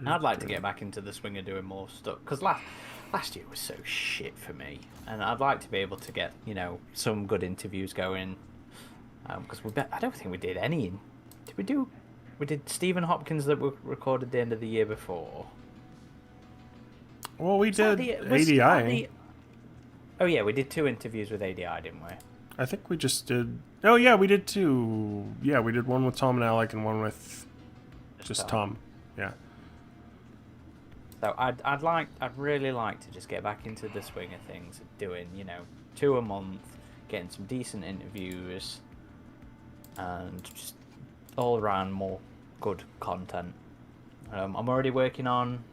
Speaker 1: I'd like to get back into the swing of doing more stuff, because last year was so shit for me, and I'd like to be able to get, you know, some good interviews going. Because I don't think we did any. Did we do? We did Stephen Hopkins that we recorded the end of the year before.
Speaker 2: well, we
Speaker 1: Was that
Speaker 2: did
Speaker 1: was that
Speaker 2: ADI.
Speaker 1: Oh yeah, we did 2 interviews with ADI, didn't we?
Speaker 2: I think we just did. Oh yeah, we did 2. Yeah, we did one with Tom and Alec, and one with just Tom. Yeah.
Speaker 1: So I'd really like to just get back into the swing of things, of doing, you know, 2 a month, getting some decent interviews, and just all around more good content. I'm already working on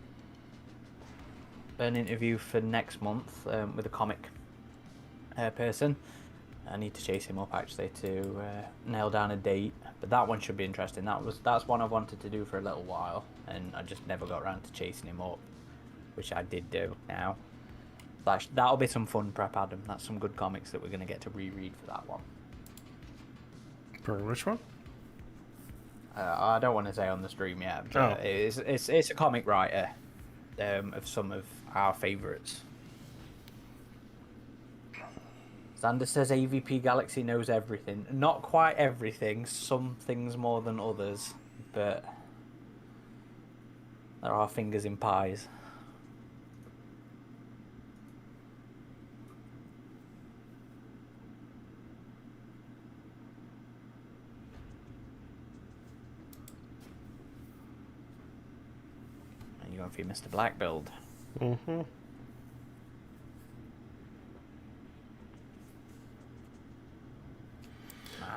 Speaker 1: an interview for next month with a comic person. I need to chase him up actually to nail down a date, but that one should be interesting. That's one I've wanted to do for a little while, and I just never got around to chasing him up, which I did do now. That'll be some fun prep, Adam. That's some good comics that we're going to get to reread for that one.
Speaker 2: For which one?
Speaker 1: I don't want to say on the stream yet, but it's a comic writer of some of our favourites. Xander says AVP Galaxy knows everything. Not quite everything, some things more than others, but there are fingers in pies. going for your Mr. Black build.
Speaker 2: Mm-hmm.
Speaker 1: Man,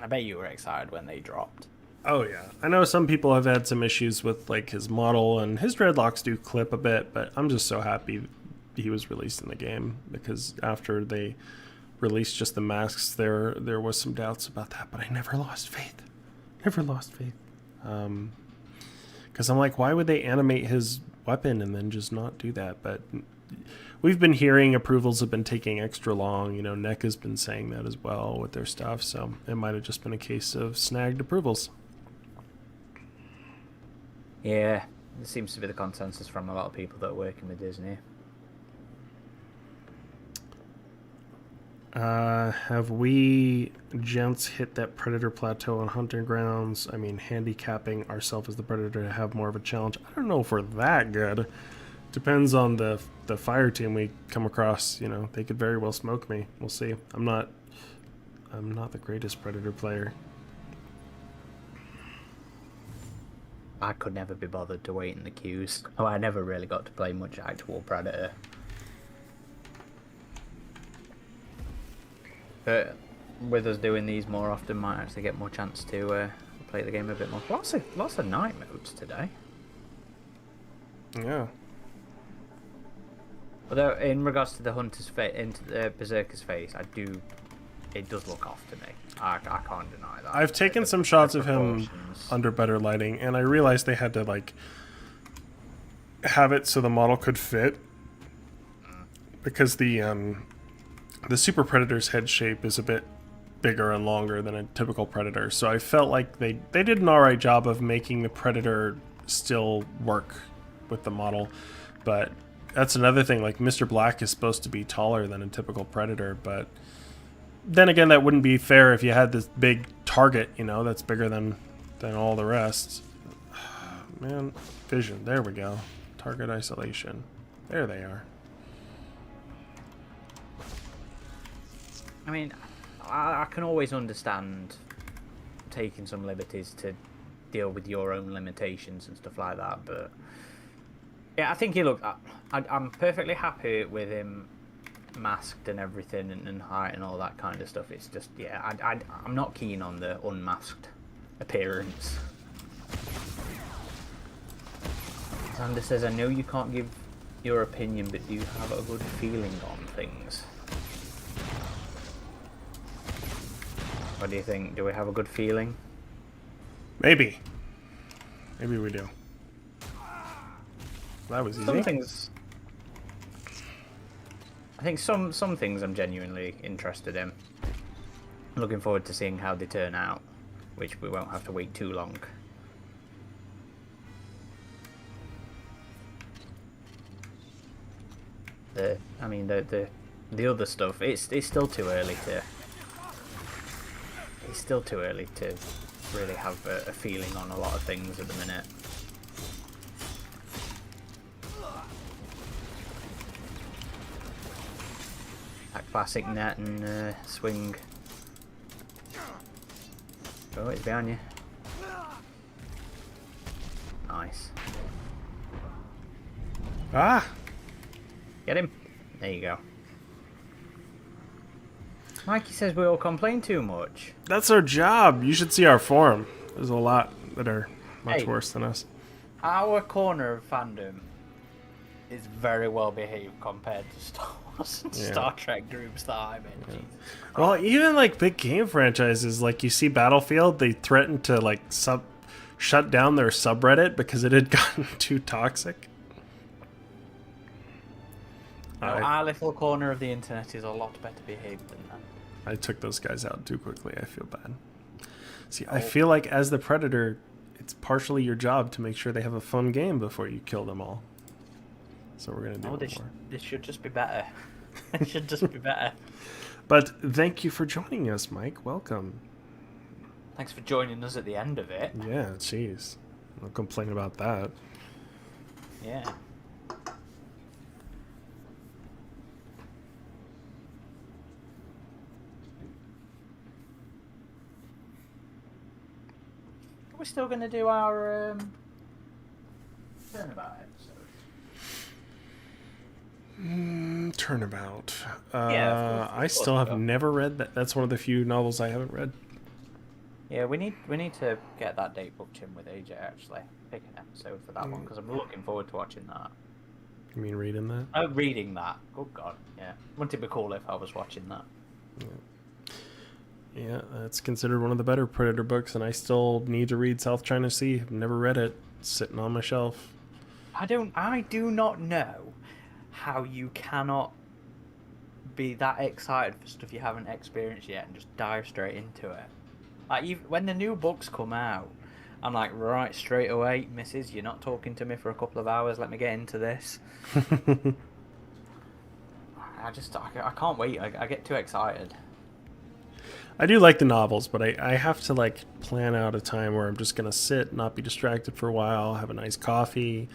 Speaker 1: I bet you were excited when they dropped.
Speaker 2: Oh yeah, I know some people have had some issues with like his model, and his dreadlocks do clip a bit, but I'm just so happy he was released in the game, because after they released just the masks, there was some doubts about that, but I never lost faith. Never lost faith. Because I'm like, why would they animate his weapon and then just not do that? But we've been hearing approvals have been taking extra long. You know, NEC has been saying that as well with their stuff, so it might have just been a case of snagged approvals.
Speaker 1: Yeah, it seems to be the consensus from a lot of people that are working with Disney.
Speaker 2: Have we gents hit that predator plateau on hunting grounds? I mean, handicapping ourselves as the predator to have more of a challenge. I don't know if we're that good. Depends on the fire team we come across. You know, they could very well smoke me. We'll see. I'm not the greatest predator player.
Speaker 1: I could never be bothered to wait in the queues. Oh, I never really got to play much actual Predator. But with us doing these more often, might actually get more chance to play the game a bit more. Lots of night modes today.
Speaker 2: Yeah.
Speaker 1: Although in regards to the Hunter's face, into the Berserker's face, it does look off to me. I can't deny that.
Speaker 2: I've taken some shots of him under better lighting, and I realized they had to like have it so the model could fit, because the Super Predator's head shape is a bit bigger and longer than a typical Predator. So I felt like they did an alright job of making the Predator still work with the model. But that's another thing, like Mr. Black is supposed to be taller than a typical Predator, but then again, that wouldn't be fair if you had this big target, you know, that's bigger than all the rest. Man, vision, there we go. Target isolation. There they are.
Speaker 1: I mean, I can always understand taking some liberties to deal with your own limitations and stuff like that, but yeah, I think he looked. I'm perfectly happy with him masked and everything, and height and all that kind of stuff. It's just, yeah, I'm not keen on the unmasked appearance. Xander says, I know you can't give your opinion, but do you have a good feeling on things? What do you think? Do we have a good feeling?
Speaker 2: Maybe we do. That was easy.
Speaker 1: Some things, I think some things I'm genuinely interested in. I'm looking forward to seeing how they turn out, which we won't have to wait too long. The other stuff, it's still too early to. It's still too early to really have a feeling on a lot of things at the minute. That classic net and swing. Oh, it's behind you. Nice.
Speaker 2: Ah!
Speaker 1: Get him. There you go. Mikey says we all complain too much.
Speaker 2: That's our job. You should see our forum. There's a lot that are much
Speaker 1: Hey.
Speaker 2: worse than us.
Speaker 1: Our corner of fandom is very well behaved compared to Star Wars and
Speaker 2: Yeah.
Speaker 1: Star Trek groups that I'm in. Jesus
Speaker 2: Well, even like big game franchises, like you see Battlefield, they threatened to like shut down their subreddit because it had gotten too toxic.
Speaker 1: No, our little corner of the internet is a lot better behaved than that.
Speaker 2: I took those guys out too quickly. I feel bad. See, I feel like as the Predator, it's partially your job to make sure they have a fun game before you kill them all. So we're going to do it more.
Speaker 1: This should just be better. It should just be better.
Speaker 2: But thank you for joining us, Mike. Welcome.
Speaker 1: Thanks for joining us at the end of it.
Speaker 2: Yeah, jeez. No complain about that.
Speaker 1: Yeah. We're still going to do our turnabout episode.
Speaker 2: Turnabout.
Speaker 1: Yeah, of
Speaker 2: I
Speaker 1: course
Speaker 2: still
Speaker 1: we
Speaker 2: have
Speaker 1: will.
Speaker 2: never read that. That's one of the few novels I haven't read.
Speaker 1: Yeah, we need to get that date booked in with AJ actually. Pick an episode for that one because I'm looking forward to watching that.
Speaker 2: You mean reading that?
Speaker 1: Reading that. Oh God, yeah. Wouldn't it be cool if I was watching that?
Speaker 2: Yeah, that's considered one of the better Predator books, and I still need to read South China Sea. I've never read it. It's sitting on my shelf.
Speaker 1: I do not know how you cannot be that excited for stuff you haven't experienced yet and just dive straight into it. Like when the new books come out, I'm like, right, straight away, missus, you're not talking to me for a couple of hours. Let me get into this. I can't wait. I get too excited.
Speaker 2: I do like the novels, but I have to like plan out a time where I'm just gonna sit, not be distracted for a while, have a nice coffee,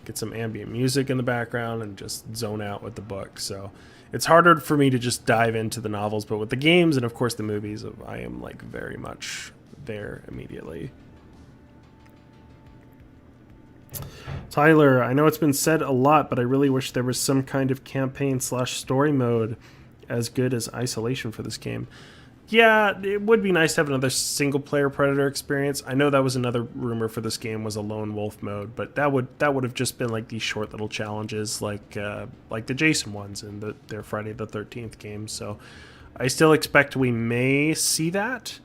Speaker 2: get some ambient music in the background, and just zone out with the book. So it's harder for me to just dive into the novels, but with the games and of course the movies, I am like very much there immediately. Tyler, I know it's been said a lot, but I really wish there was some kind of campaign/story mode as good as Isolation for this game. Yeah, it would be nice to have another single-player Predator experience. I know that was another rumor for this game was a lone wolf mode, but that would have just been like these short little challenges, like the Jason ones and their Friday the 13th games. So I still expect we may see that,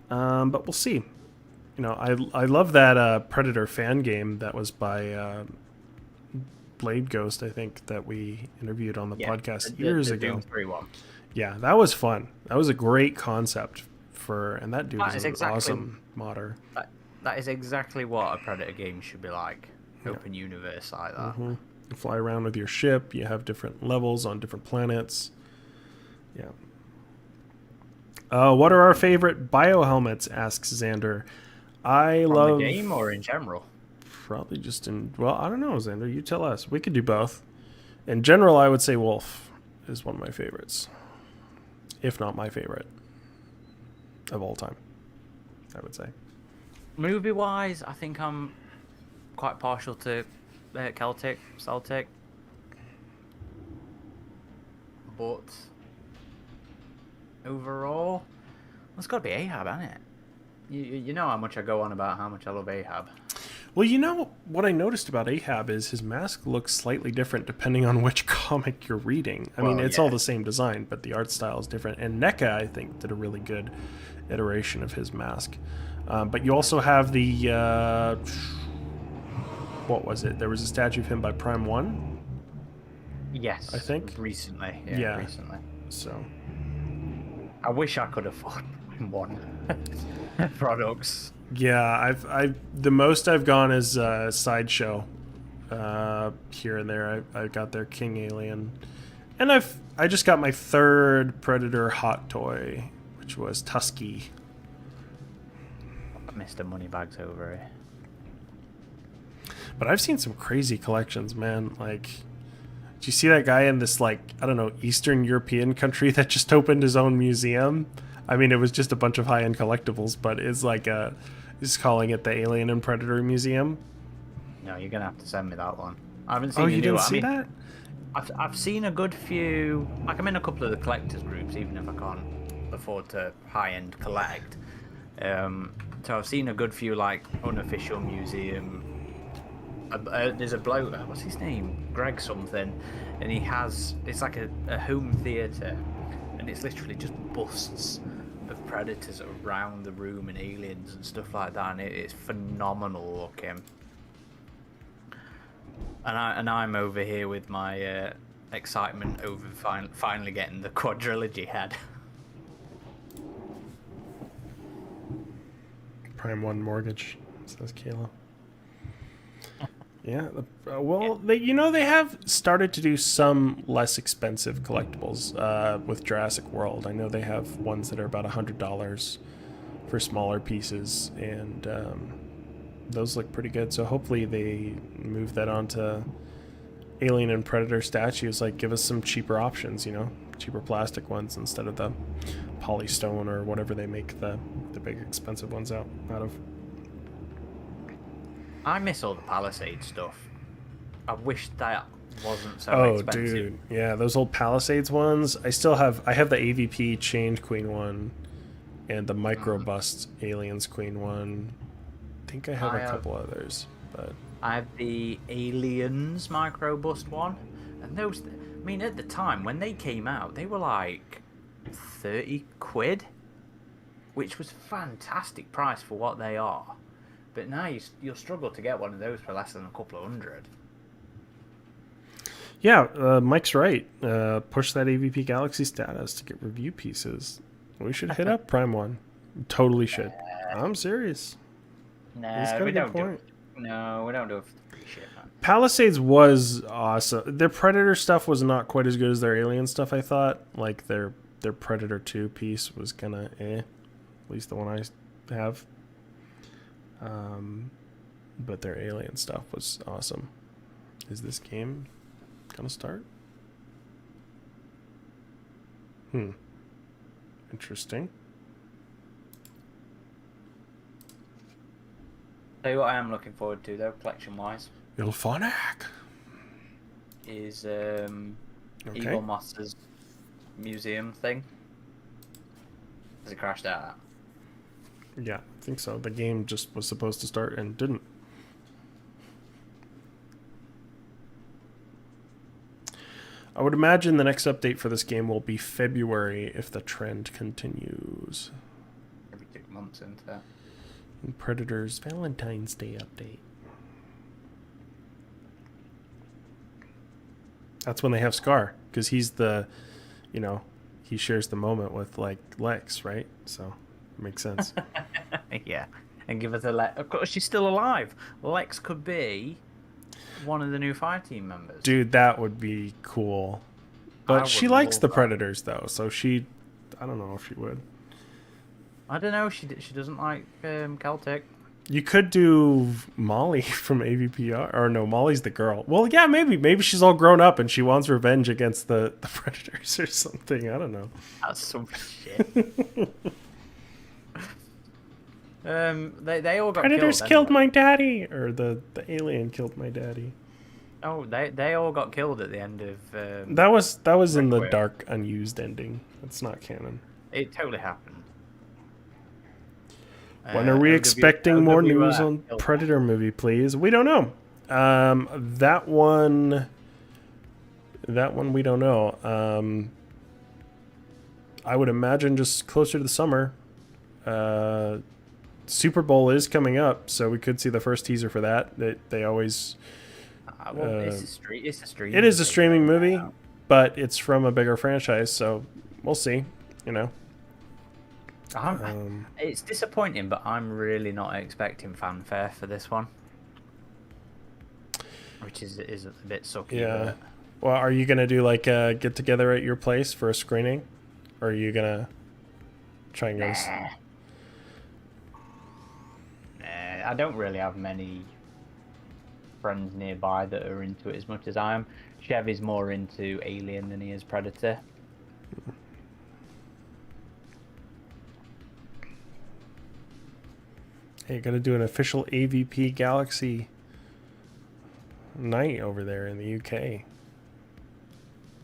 Speaker 2: but we'll see. You know, I love that Predator fan game that was by Blade Ghost, I think, that we interviewed on the podcast years ago.
Speaker 1: Doom 3 one.
Speaker 2: Yeah, that was fun. That was a great concept and that dude is an
Speaker 1: exactly,
Speaker 2: awesome modder.
Speaker 1: That is exactly what a Predator game should be like. Open universe like that.
Speaker 2: You fly around with your ship. You have different levels on different planets. Yeah. What are our favorite bio helmets? Asks Xander. I
Speaker 1: From
Speaker 2: love
Speaker 1: the game or in general?
Speaker 2: probably just in. Well, I don't know, Xander. You tell us. We could do both. In general, I would say Wolf is one of my favorites, if not my favorite of all time. I would say.
Speaker 1: Movie wise, I think I'm quite partial to Celtic. But overall, it's got to be Ahab, hasn't it? You know how much I go on about how much I love Ahab.
Speaker 2: Well, you know what I noticed about Ahab is his mask looks slightly different depending on which comic you're reading. I mean, it's all the same design, but the art style is different. And NECA, I think, did a really good iteration of his mask. But you also have the... what was it? There was a statue of him by Prime 1?
Speaker 1: Yes.
Speaker 2: I think.
Speaker 1: Recently.
Speaker 2: Yeah.
Speaker 1: Recently.
Speaker 2: So...
Speaker 1: I wish I could afford one products.
Speaker 2: Yeah, I've the most I've gone is Sideshow. Here and there, I got their King Alien, and I just got my third Predator hot toy, which was Tusky.
Speaker 1: Mr. Moneybags over here.
Speaker 2: But I've seen some crazy collections, man. Like, did you see that guy in this, like, I don't know, Eastern European country that just opened his own museum? I mean, it was just a bunch of high-end collectibles, but it's like he's calling it the Alien and Predator Museum.
Speaker 1: No, you're gonna have to send me that one. I haven't seen.
Speaker 2: Oh, you didn't see that?
Speaker 1: I've seen a good few. Like, I'm in a couple of the collectors groups, even if I can't afford to high-end collect. So I've seen a good few, like, unofficial museum. There's a bloke, what's his name? Greg something, and it's like a home theatre, and it's literally just busts of predators around the room and aliens and stuff like that, and it's phenomenal looking. And I'm over here with my excitement over finally getting the quadrilogy head.
Speaker 2: Prime 1 mortgage, says Kayla. Yeah, well, they have started to do some less expensive collectibles with Jurassic World. I know they have ones that are about $100 for smaller pieces, and those look pretty good. So hopefully they move that onto Alien and Predator statues. Like, give us some cheaper options, cheaper plastic ones instead of the polystone or whatever they make the big expensive ones out of.
Speaker 1: I miss all the Palisade stuff. I wish that wasn't so
Speaker 2: Oh,
Speaker 1: expensive.
Speaker 2: dude, yeah, those old Palisades ones. I have the AVP Chained Queen one, and the Micro Bust Aliens Queen one. I think I have a couple others, but
Speaker 1: I have the Aliens Micro Bust one, and those. I mean, at the time when they came out, they were like 30 quid, which was fantastic price for what they are. But now you'll struggle to get one of those for less than a couple of hundred.
Speaker 2: yeah, Mike's right. Push that AVP Galaxy status to get review pieces. We should hit up Prime One. Totally should. I'm serious. He's got
Speaker 1: No,
Speaker 2: a
Speaker 1: we
Speaker 2: good
Speaker 1: don't
Speaker 2: point.
Speaker 1: No, we don't do it for free shit, man.
Speaker 2: Palisades was awesome. Their Predator stuff was not quite as good as their Alien stuff, I thought. Like, their Predator 2 piece was kind of eh. At least the one I have. But their Alien stuff was awesome. Is this game gonna start? Interesting.
Speaker 1: Tell you what I am looking forward to, though, collection-wise,
Speaker 2: Ilphonic.
Speaker 1: is
Speaker 2: Okay.
Speaker 1: Evil Monsters Museum thing. Has it crashed out?
Speaker 2: Yeah, I think so. The game just was supposed to start and didn't. I would imagine the next update for this game will be February if the trend continues.
Speaker 1: Every 2 months into that.
Speaker 2: And Predator's Valentine's Day update. That's when they have Scar, because he's the, he shares the moment with, like, Lex, right? So, it makes sense.
Speaker 1: Yeah, and give us a Lex. Of course, she's still alive. Lex could be one of the new fire team members.
Speaker 2: Dude, that would be cool. But she likes the Predators, though, so I don't know if she would.
Speaker 1: I don't know. She doesn't like Celtic.
Speaker 2: You could do Molly from AVPR. Or no, Molly's the girl. Well, yeah, maybe. Maybe she's all grown up and she wants revenge against the Predators or something. I don't know.
Speaker 1: That's some shit. They all got
Speaker 2: Predators
Speaker 1: killed.
Speaker 2: killed my daddy. Or the alien killed my daddy.
Speaker 1: Oh, they all got killed at the end of...
Speaker 2: That was in the
Speaker 1: Requiem.
Speaker 2: dark, unused ending. That's not canon.
Speaker 1: It totally happened.
Speaker 2: When are we expecting more news
Speaker 1: OWR
Speaker 2: on
Speaker 1: killed
Speaker 2: Predator movie, please? We don't know. That one we don't know. I would imagine just closer to the summer. Super Bowl is coming up, so we could see the first teaser for that. They always...
Speaker 1: it's a stream.
Speaker 2: It is a streaming movie, but it's from a bigger franchise, so we'll see,
Speaker 1: It's disappointing, but I'm really not expecting fanfare for this one, which is a bit sucky.
Speaker 2: Yeah. Well, are you gonna do like a get together at your place for a screening, or are you gonna try and go?
Speaker 1: I don't really have many friends nearby that are into it as much as I am. Chevy's more into Alien than he is Predator.
Speaker 2: Hey, you gotta do an official AVP Galaxy night over there in the UK.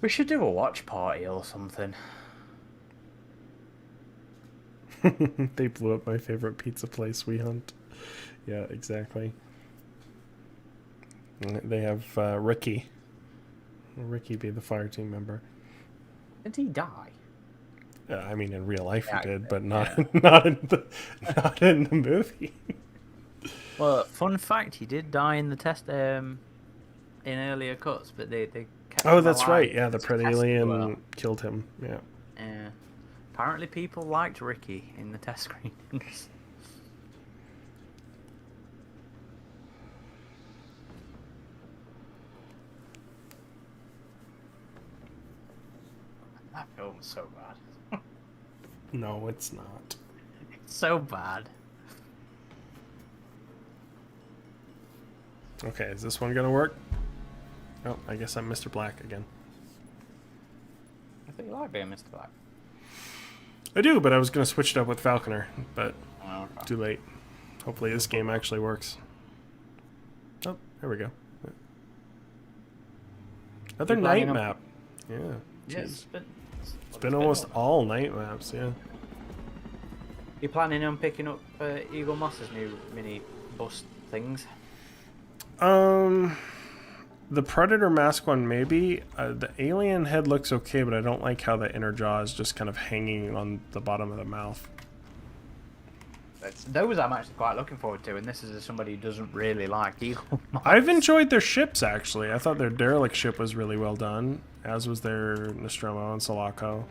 Speaker 1: We should do a watch party or something.
Speaker 2: They blew up my favorite pizza place, We Hunt. Yeah, exactly. They have Ricky. Ricky be the fire team member.
Speaker 1: Did he die?
Speaker 2: I mean, in real life
Speaker 1: Yeah,
Speaker 2: he did, but not
Speaker 1: yeah.
Speaker 2: not in the movie.
Speaker 1: Well, fun fact, he did die in the test in earlier cuts, but they kept
Speaker 2: Oh,
Speaker 1: him
Speaker 2: that's
Speaker 1: alive
Speaker 2: right. Yeah, the
Speaker 1: to
Speaker 2: Pred
Speaker 1: test
Speaker 2: alien
Speaker 1: well.
Speaker 2: killed him. Yeah.
Speaker 1: Yeah. Apparently people liked Ricky in the test screenings. That film's so bad.
Speaker 2: No, it's not.
Speaker 1: It's so bad.
Speaker 2: Okay, is this one gonna work? Oh, I guess I'm Mr. Black again.
Speaker 1: I think you like being Mr. Black.
Speaker 2: I do, but I was gonna switch it up with Falconer, but
Speaker 1: Oh, okay.
Speaker 2: too late. Hopefully this game actually works. Oh, there we go. Another
Speaker 1: You
Speaker 2: night
Speaker 1: planning on-
Speaker 2: map. Yeah.
Speaker 1: Yeah,
Speaker 2: Jeez. It's been almost all night maps, yeah.
Speaker 1: You planning on picking up Eagle Moss's new mini bus things?
Speaker 2: The Predator mask one, maybe. The alien head looks okay, but I don't like how the inner jaw is just kind of hanging on the bottom of the mouth.
Speaker 1: Those I'm actually quite looking forward to, and this is as somebody who doesn't really like Eagle Moss.
Speaker 2: I've enjoyed their ships, actually. I thought their derelict ship was really well done, as was their Nostromo and Sulaco.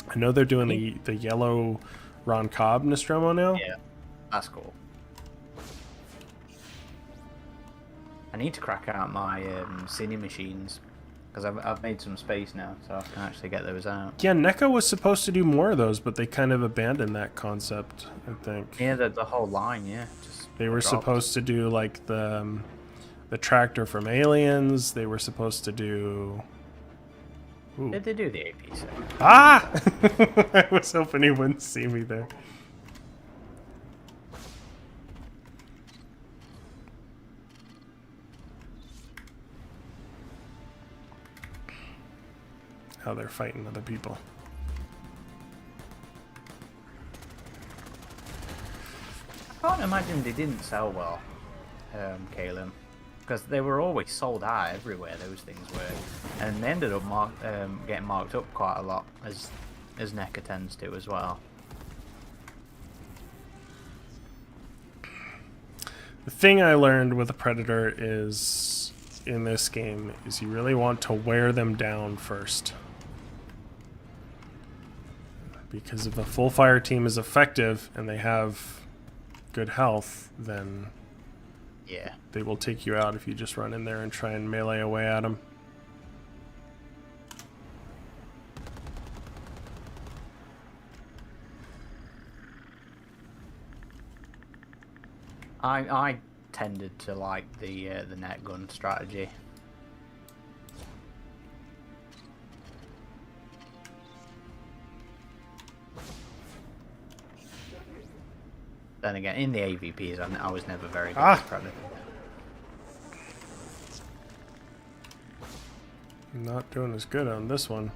Speaker 2: I know they're doing the yellow Ron Cobb Nostromo now.
Speaker 1: Yeah, that's cool. I need to crack out my Cine machines, because I've made some space now, so I can actually get those out.
Speaker 2: Yeah, NECA was supposed to do more of those, but they kind of abandoned that concept, I think.
Speaker 1: Yeah, the whole line, yeah. Just
Speaker 2: They were
Speaker 1: dropped.
Speaker 2: supposed to do, like, the tractor from Aliens. They were supposed to do... Ooh.
Speaker 1: Did they do the AP set?
Speaker 2: Ah! I was hoping he wouldn't see me there. How they're fighting other people.
Speaker 1: I can't imagine they didn't sell well, Caleb, because they were always sold out everywhere. Those things were, and they ended up getting marked up quite a lot, as NECA tends to as well.
Speaker 2: The thing I learned with the Predator is, in this game, is you really want to wear them down first. Because if a full fire team is effective and they have good health, then
Speaker 1: Yeah.
Speaker 2: they will take you out if you just run in there and try and melee away at them.
Speaker 1: I tended to like the net gun strategy. Then again, in the AVPs, I was never very good at Predator.
Speaker 2: Not doing as good on this one.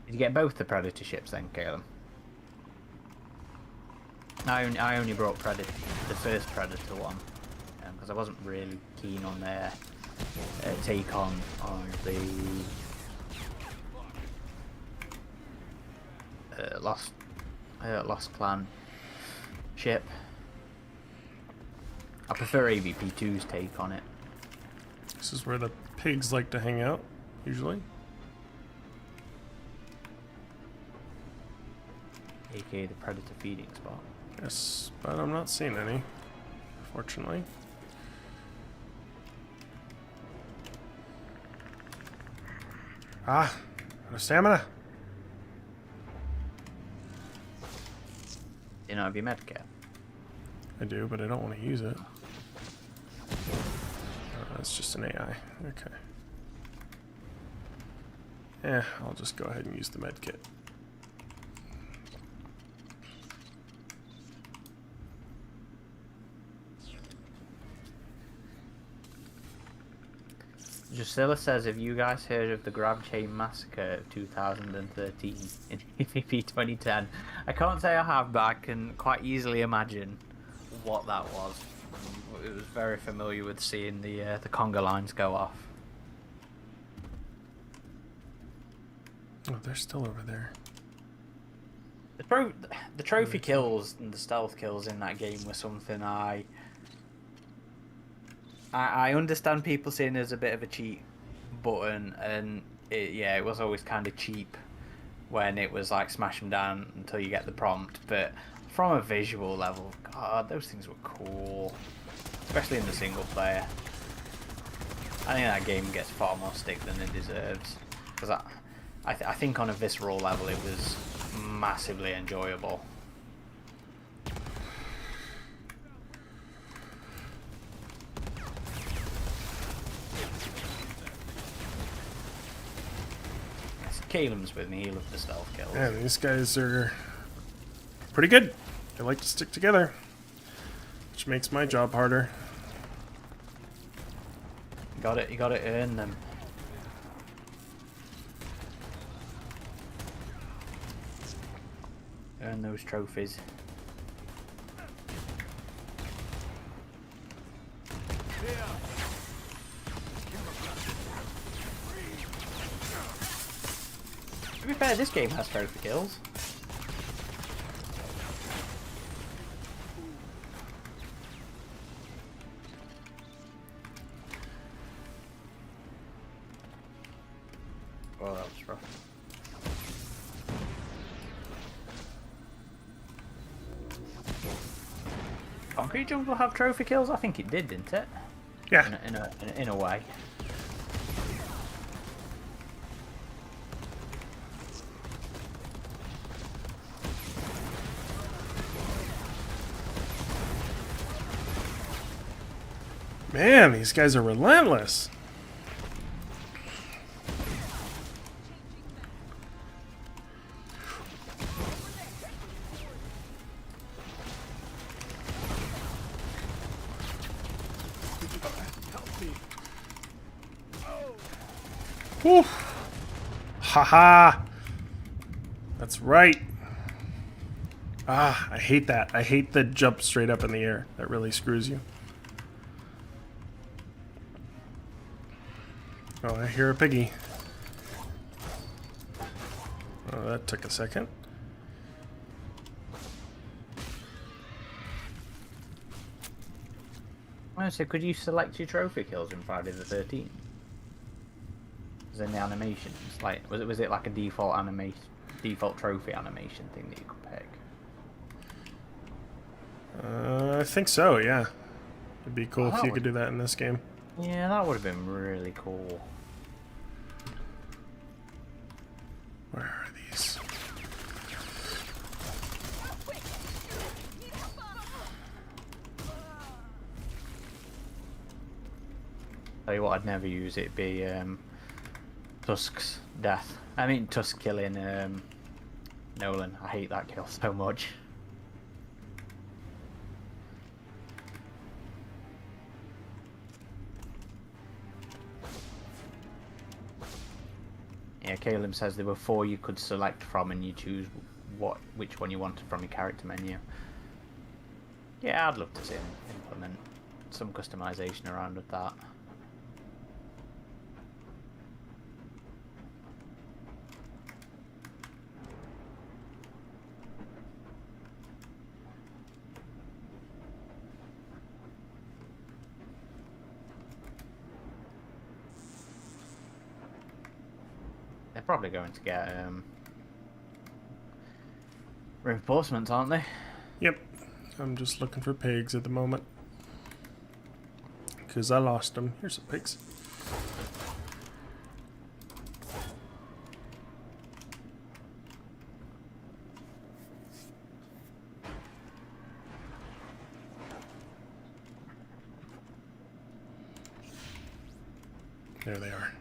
Speaker 1: Did you get both the Predator ships then, Caleb? I only brought Predator, the first Predator one, because I wasn't really keen on their take on the Lost Clan ship. I prefer AVP2's take on it.
Speaker 2: This is where the pigs like to hang out, usually.
Speaker 1: AKA the Predator feeding spot.
Speaker 2: Yes, but I'm not seeing any, fortunately. Ah, out of stamina.
Speaker 1: You know, have you medkit?
Speaker 2: I do, but I don't want to use it. Oh, that's just an AI. Okay. Yeah, I'll just go ahead and use the med kit.
Speaker 1: Drusilla says, have you guys heard of the Grab Chain Massacre of 2013 in PvP 2010? I can't say I have, but I can quite easily imagine what that was. It was very familiar with seeing the conga lines go off.
Speaker 2: Oh, they're still over there.
Speaker 1: The trophy kills and the stealth kills in that game were something I understand people saying there's a bit of a cheat button, and it was always kind of cheap when it was like smash them down until you get the prompt, but from a visual level, God, those things were cool, especially in the single player. I think that game gets far more stick than it deserves, because I think on a visceral level it was massively enjoyable. Caleb's with me. He loves the stealth kills.
Speaker 2: Man, these guys are pretty good. They like to stick together, which makes my job harder.
Speaker 1: You got to earn them. Earn those trophies. To be fair, this game has trophy kills. Oh, that was rough. Concrete Jungle have trophy kills? I think it did, didn't it?
Speaker 2: Yeah.
Speaker 1: In a way.
Speaker 2: Man, these guys are relentless. Whew. Haha. That's right. Ah, I hate that. I hate the jump straight up in the air. That really screws you. Oh, I hear a piggy. Oh, that took a second.
Speaker 1: Oh, so could you select your trophy kills in Friday the 13th? As in the animations, like was it like a default trophy animation thing that you could pick?
Speaker 2: I think so. Yeah, it'd be cool
Speaker 1: Oh,
Speaker 2: if you could do that in this game.
Speaker 1: Yeah, that would have been really cool.
Speaker 2: Where are these?
Speaker 1: Tell you what, I'd never use it. Be Tusk's death. I mean Tusk killing Nolan. I hate that kill so much. Yeah, Caleb says there were 4 you could select from, and you choose which one you wanted from your character menu. Yeah, I'd love to see him implement some customization around with that. They're probably going to get reinforcements, aren't they?
Speaker 2: Yep. I'm just looking for pigs at the moment. Because I lost them. Here's some pigs. There they are.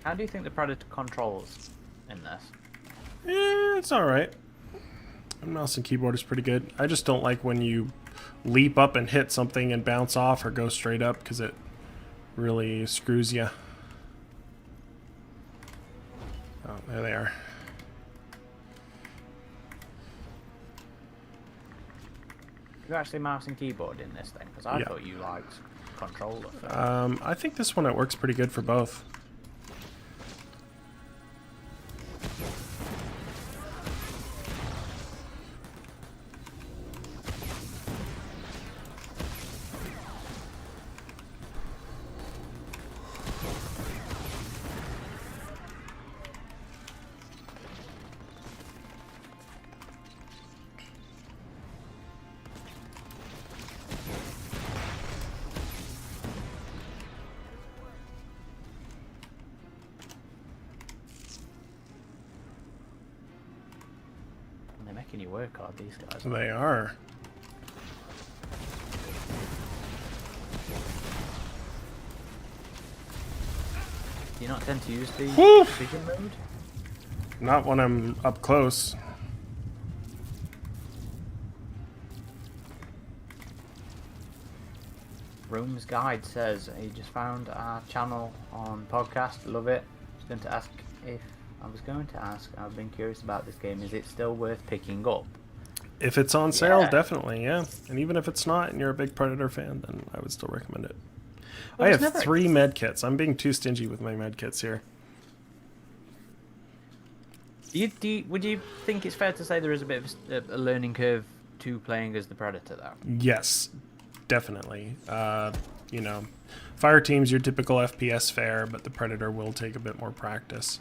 Speaker 1: How do you think the Predator controls in this?
Speaker 2: Yeah, it's alright. Mouse and keyboard is pretty good. I just don't like when you leap up and hit something and bounce off or go straight up, because it really screws you. Oh, there they are.
Speaker 1: You actually mouse and keyboard in this thing? Because I
Speaker 2: Yeah.
Speaker 1: thought you liked controller.
Speaker 2: I think this one, it works pretty good for both.
Speaker 1: They're making you work hard, these guys.
Speaker 2: They are.
Speaker 1: Do you not tend to use the
Speaker 2: Woo!
Speaker 1: vision mode?
Speaker 2: Not when I'm up close.
Speaker 1: Rome's Guide says he just found our channel on podcast. Love it. I was going to ask. I've been curious about this game. Is it still worth picking up?
Speaker 2: If it's on sale,
Speaker 1: Yeah.
Speaker 2: definitely, yeah. And even if it's not and you're a big Predator fan, then I would still recommend it.
Speaker 1: Well,
Speaker 2: I
Speaker 1: it's
Speaker 2: have
Speaker 1: never-
Speaker 2: 3 med kits. I'm being too stingy with my med kits here.
Speaker 1: Would you think it's fair to say there is a bit of a learning curve to playing as the Predator, though?
Speaker 2: Yes, definitely. You know, fire team's your typical FPS fare, but the Predator will take a bit more practice.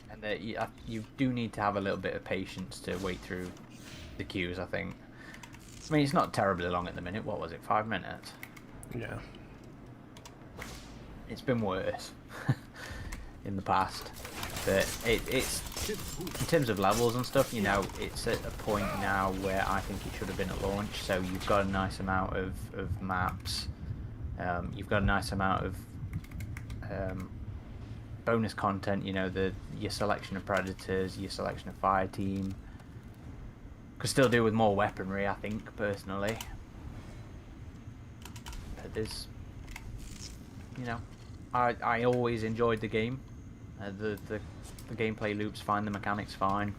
Speaker 1: And that you do need to have a little bit of patience to wait through the queues, I think. I mean, it's not terribly long at the minute. What was it, 5 minutes?
Speaker 2: Yeah.
Speaker 1: It's been worse in the past. But it's in terms of levels and stuff, you know, it's at a point now where I think it should have been at launch. So you've got a nice amount of maps. You've got a nice amount of bonus content. You know, your selection of predators, your selection of fire team. Could still do with more weaponry, I think, personally. But there's, you know, I always enjoyed the game. The gameplay loop's fine, the mechanics fine.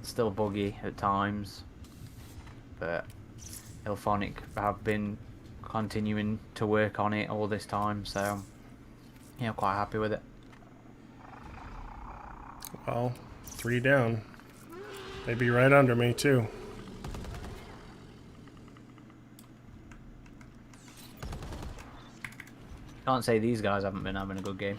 Speaker 1: Still buggy at times, but Ilphonic have been continuing to work on it all this time, so yeah, I'm quite happy with it.
Speaker 2: Well, 3 down. They'd be right under me, too.
Speaker 1: Can't say these guys haven't been having a good game.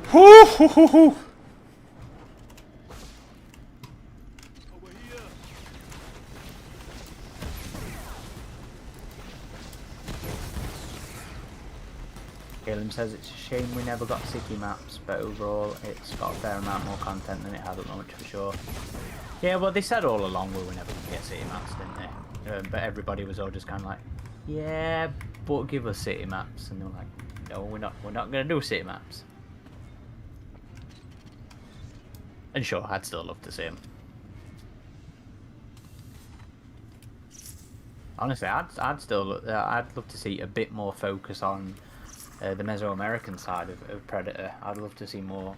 Speaker 2: Hoo hoo hoo hoo!
Speaker 1: Caleb says it's a shame we never got city maps, but overall it's got a fair amount more content than it had at launch for sure. Yeah, well they said all along we were never going to get city maps, didn't they? But everybody was all just kind of like, yeah, but give us city maps, and they were like, no, we're not going to do city maps. And sure, I'd still love to see them. Honestly, I'd love to see a bit more focus on the Mesoamerican side of Predator. I'd love to see more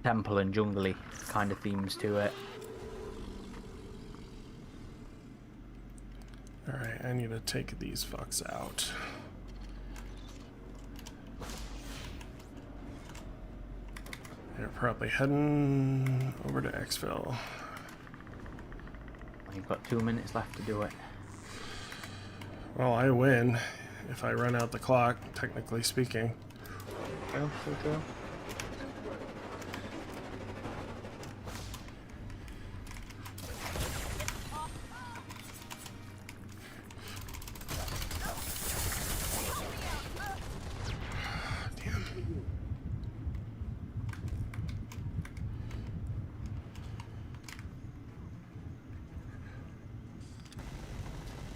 Speaker 1: temple and jungle-y kind of themes to it.
Speaker 2: Alright, I need to take these fucks out. They're probably heading over to Exfil.
Speaker 1: You've got 2 minutes left to do it.
Speaker 2: Well, I win if I run out the clock, technically speaking.
Speaker 1: Oh, so true.
Speaker 2: Damn.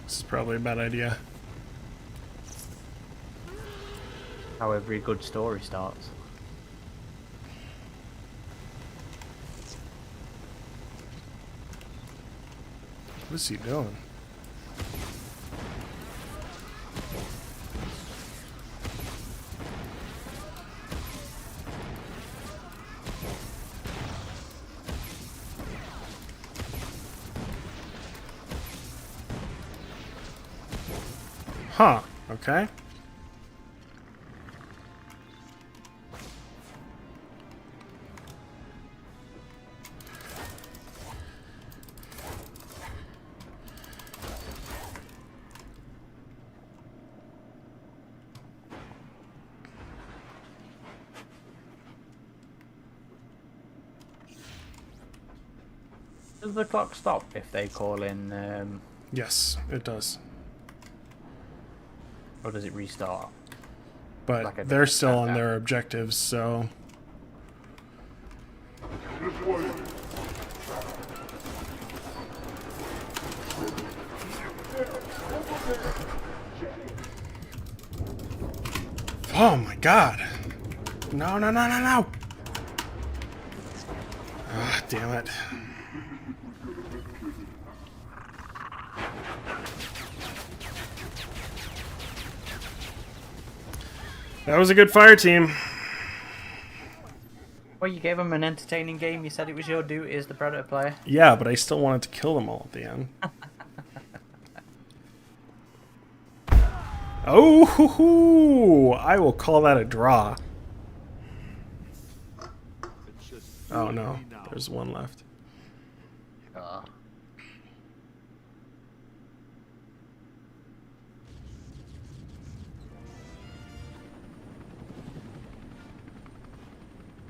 Speaker 2: This is probably a bad idea.
Speaker 1: How every good story starts.
Speaker 2: What is he doing? Huh, okay.
Speaker 1: Does the clock stop if they call in,
Speaker 2: Yes, it does.
Speaker 1: or does it restart?
Speaker 2: But
Speaker 1: Like a
Speaker 2: they're still on
Speaker 1: countdown.
Speaker 2: their objectives, so... Oh my god! No, no, no, no, no! Ah, damn it. That was a good fire team.
Speaker 1: Well, you gave him an entertaining game. You said it was your duty as the Predator player.
Speaker 2: Yeah, but I still wanted to kill them all at the end. Oh, hoo, hoo. I will call that a draw.
Speaker 4: It's just
Speaker 2: Oh
Speaker 4: you
Speaker 2: no,
Speaker 4: and me now.
Speaker 2: there's one left.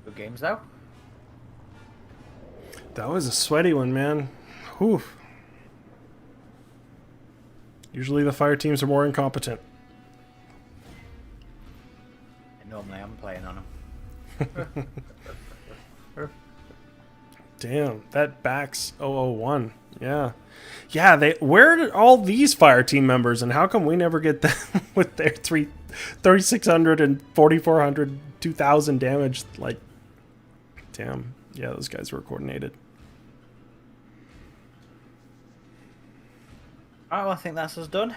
Speaker 1: Good games, though.
Speaker 2: That was a sweaty one, man. Whew. Usually the fire teams are more incompetent.
Speaker 1: And normally I'm playing on them.
Speaker 2: Damn, that backs 001. Yeah. Yeah, where did all these fire team members, and how come we never get them with their 3,600 and 4,400, 2,000 damage? Like, damn. Yeah, those guys were coordinated.
Speaker 1: Alright, well, I think that's us done.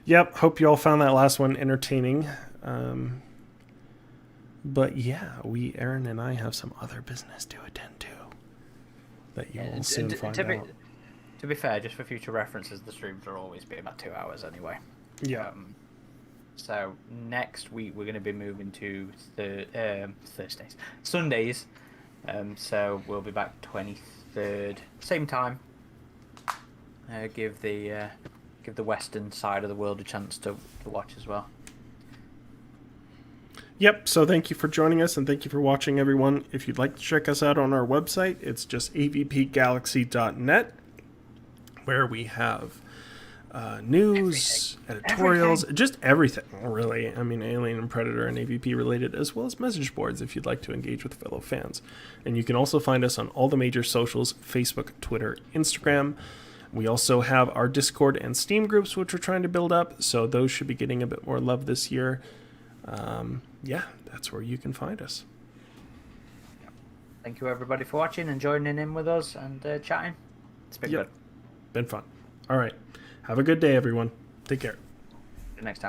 Speaker 2: Yep, hope you all found that last one entertaining. But yeah, Aaron and I have some other business to attend to that you will soon find out.
Speaker 1: To be fair, just for future references, the streams will always be about 2 hours anyway.
Speaker 2: Yeah.
Speaker 1: So next week we're going to be moving to Sundays. So we'll be back 23rd, same time. Give the western side of the world a chance to watch as well.
Speaker 2: Yep, so thank you for joining us and thank you for watching, everyone. If you'd like to check us out on our website, it's just avpgalaxy.net, where we have news, editorials, just everything, really. I mean, Alien and Predator and AVP related, as well as message boards if you'd like to engage with fellow fans. And you can also find us on all the major socials, Facebook, Twitter, Instagram. We also have our Discord and Steam groups, which we're trying to build up, so those should be getting a bit more love this year. Yeah, that's where you can find us.
Speaker 1: Thank you everybody for watching and joining in with us and chatting. It's been good.
Speaker 2: Been fun. All right. Have a good day, everyone. Take care.
Speaker 1: See you next time.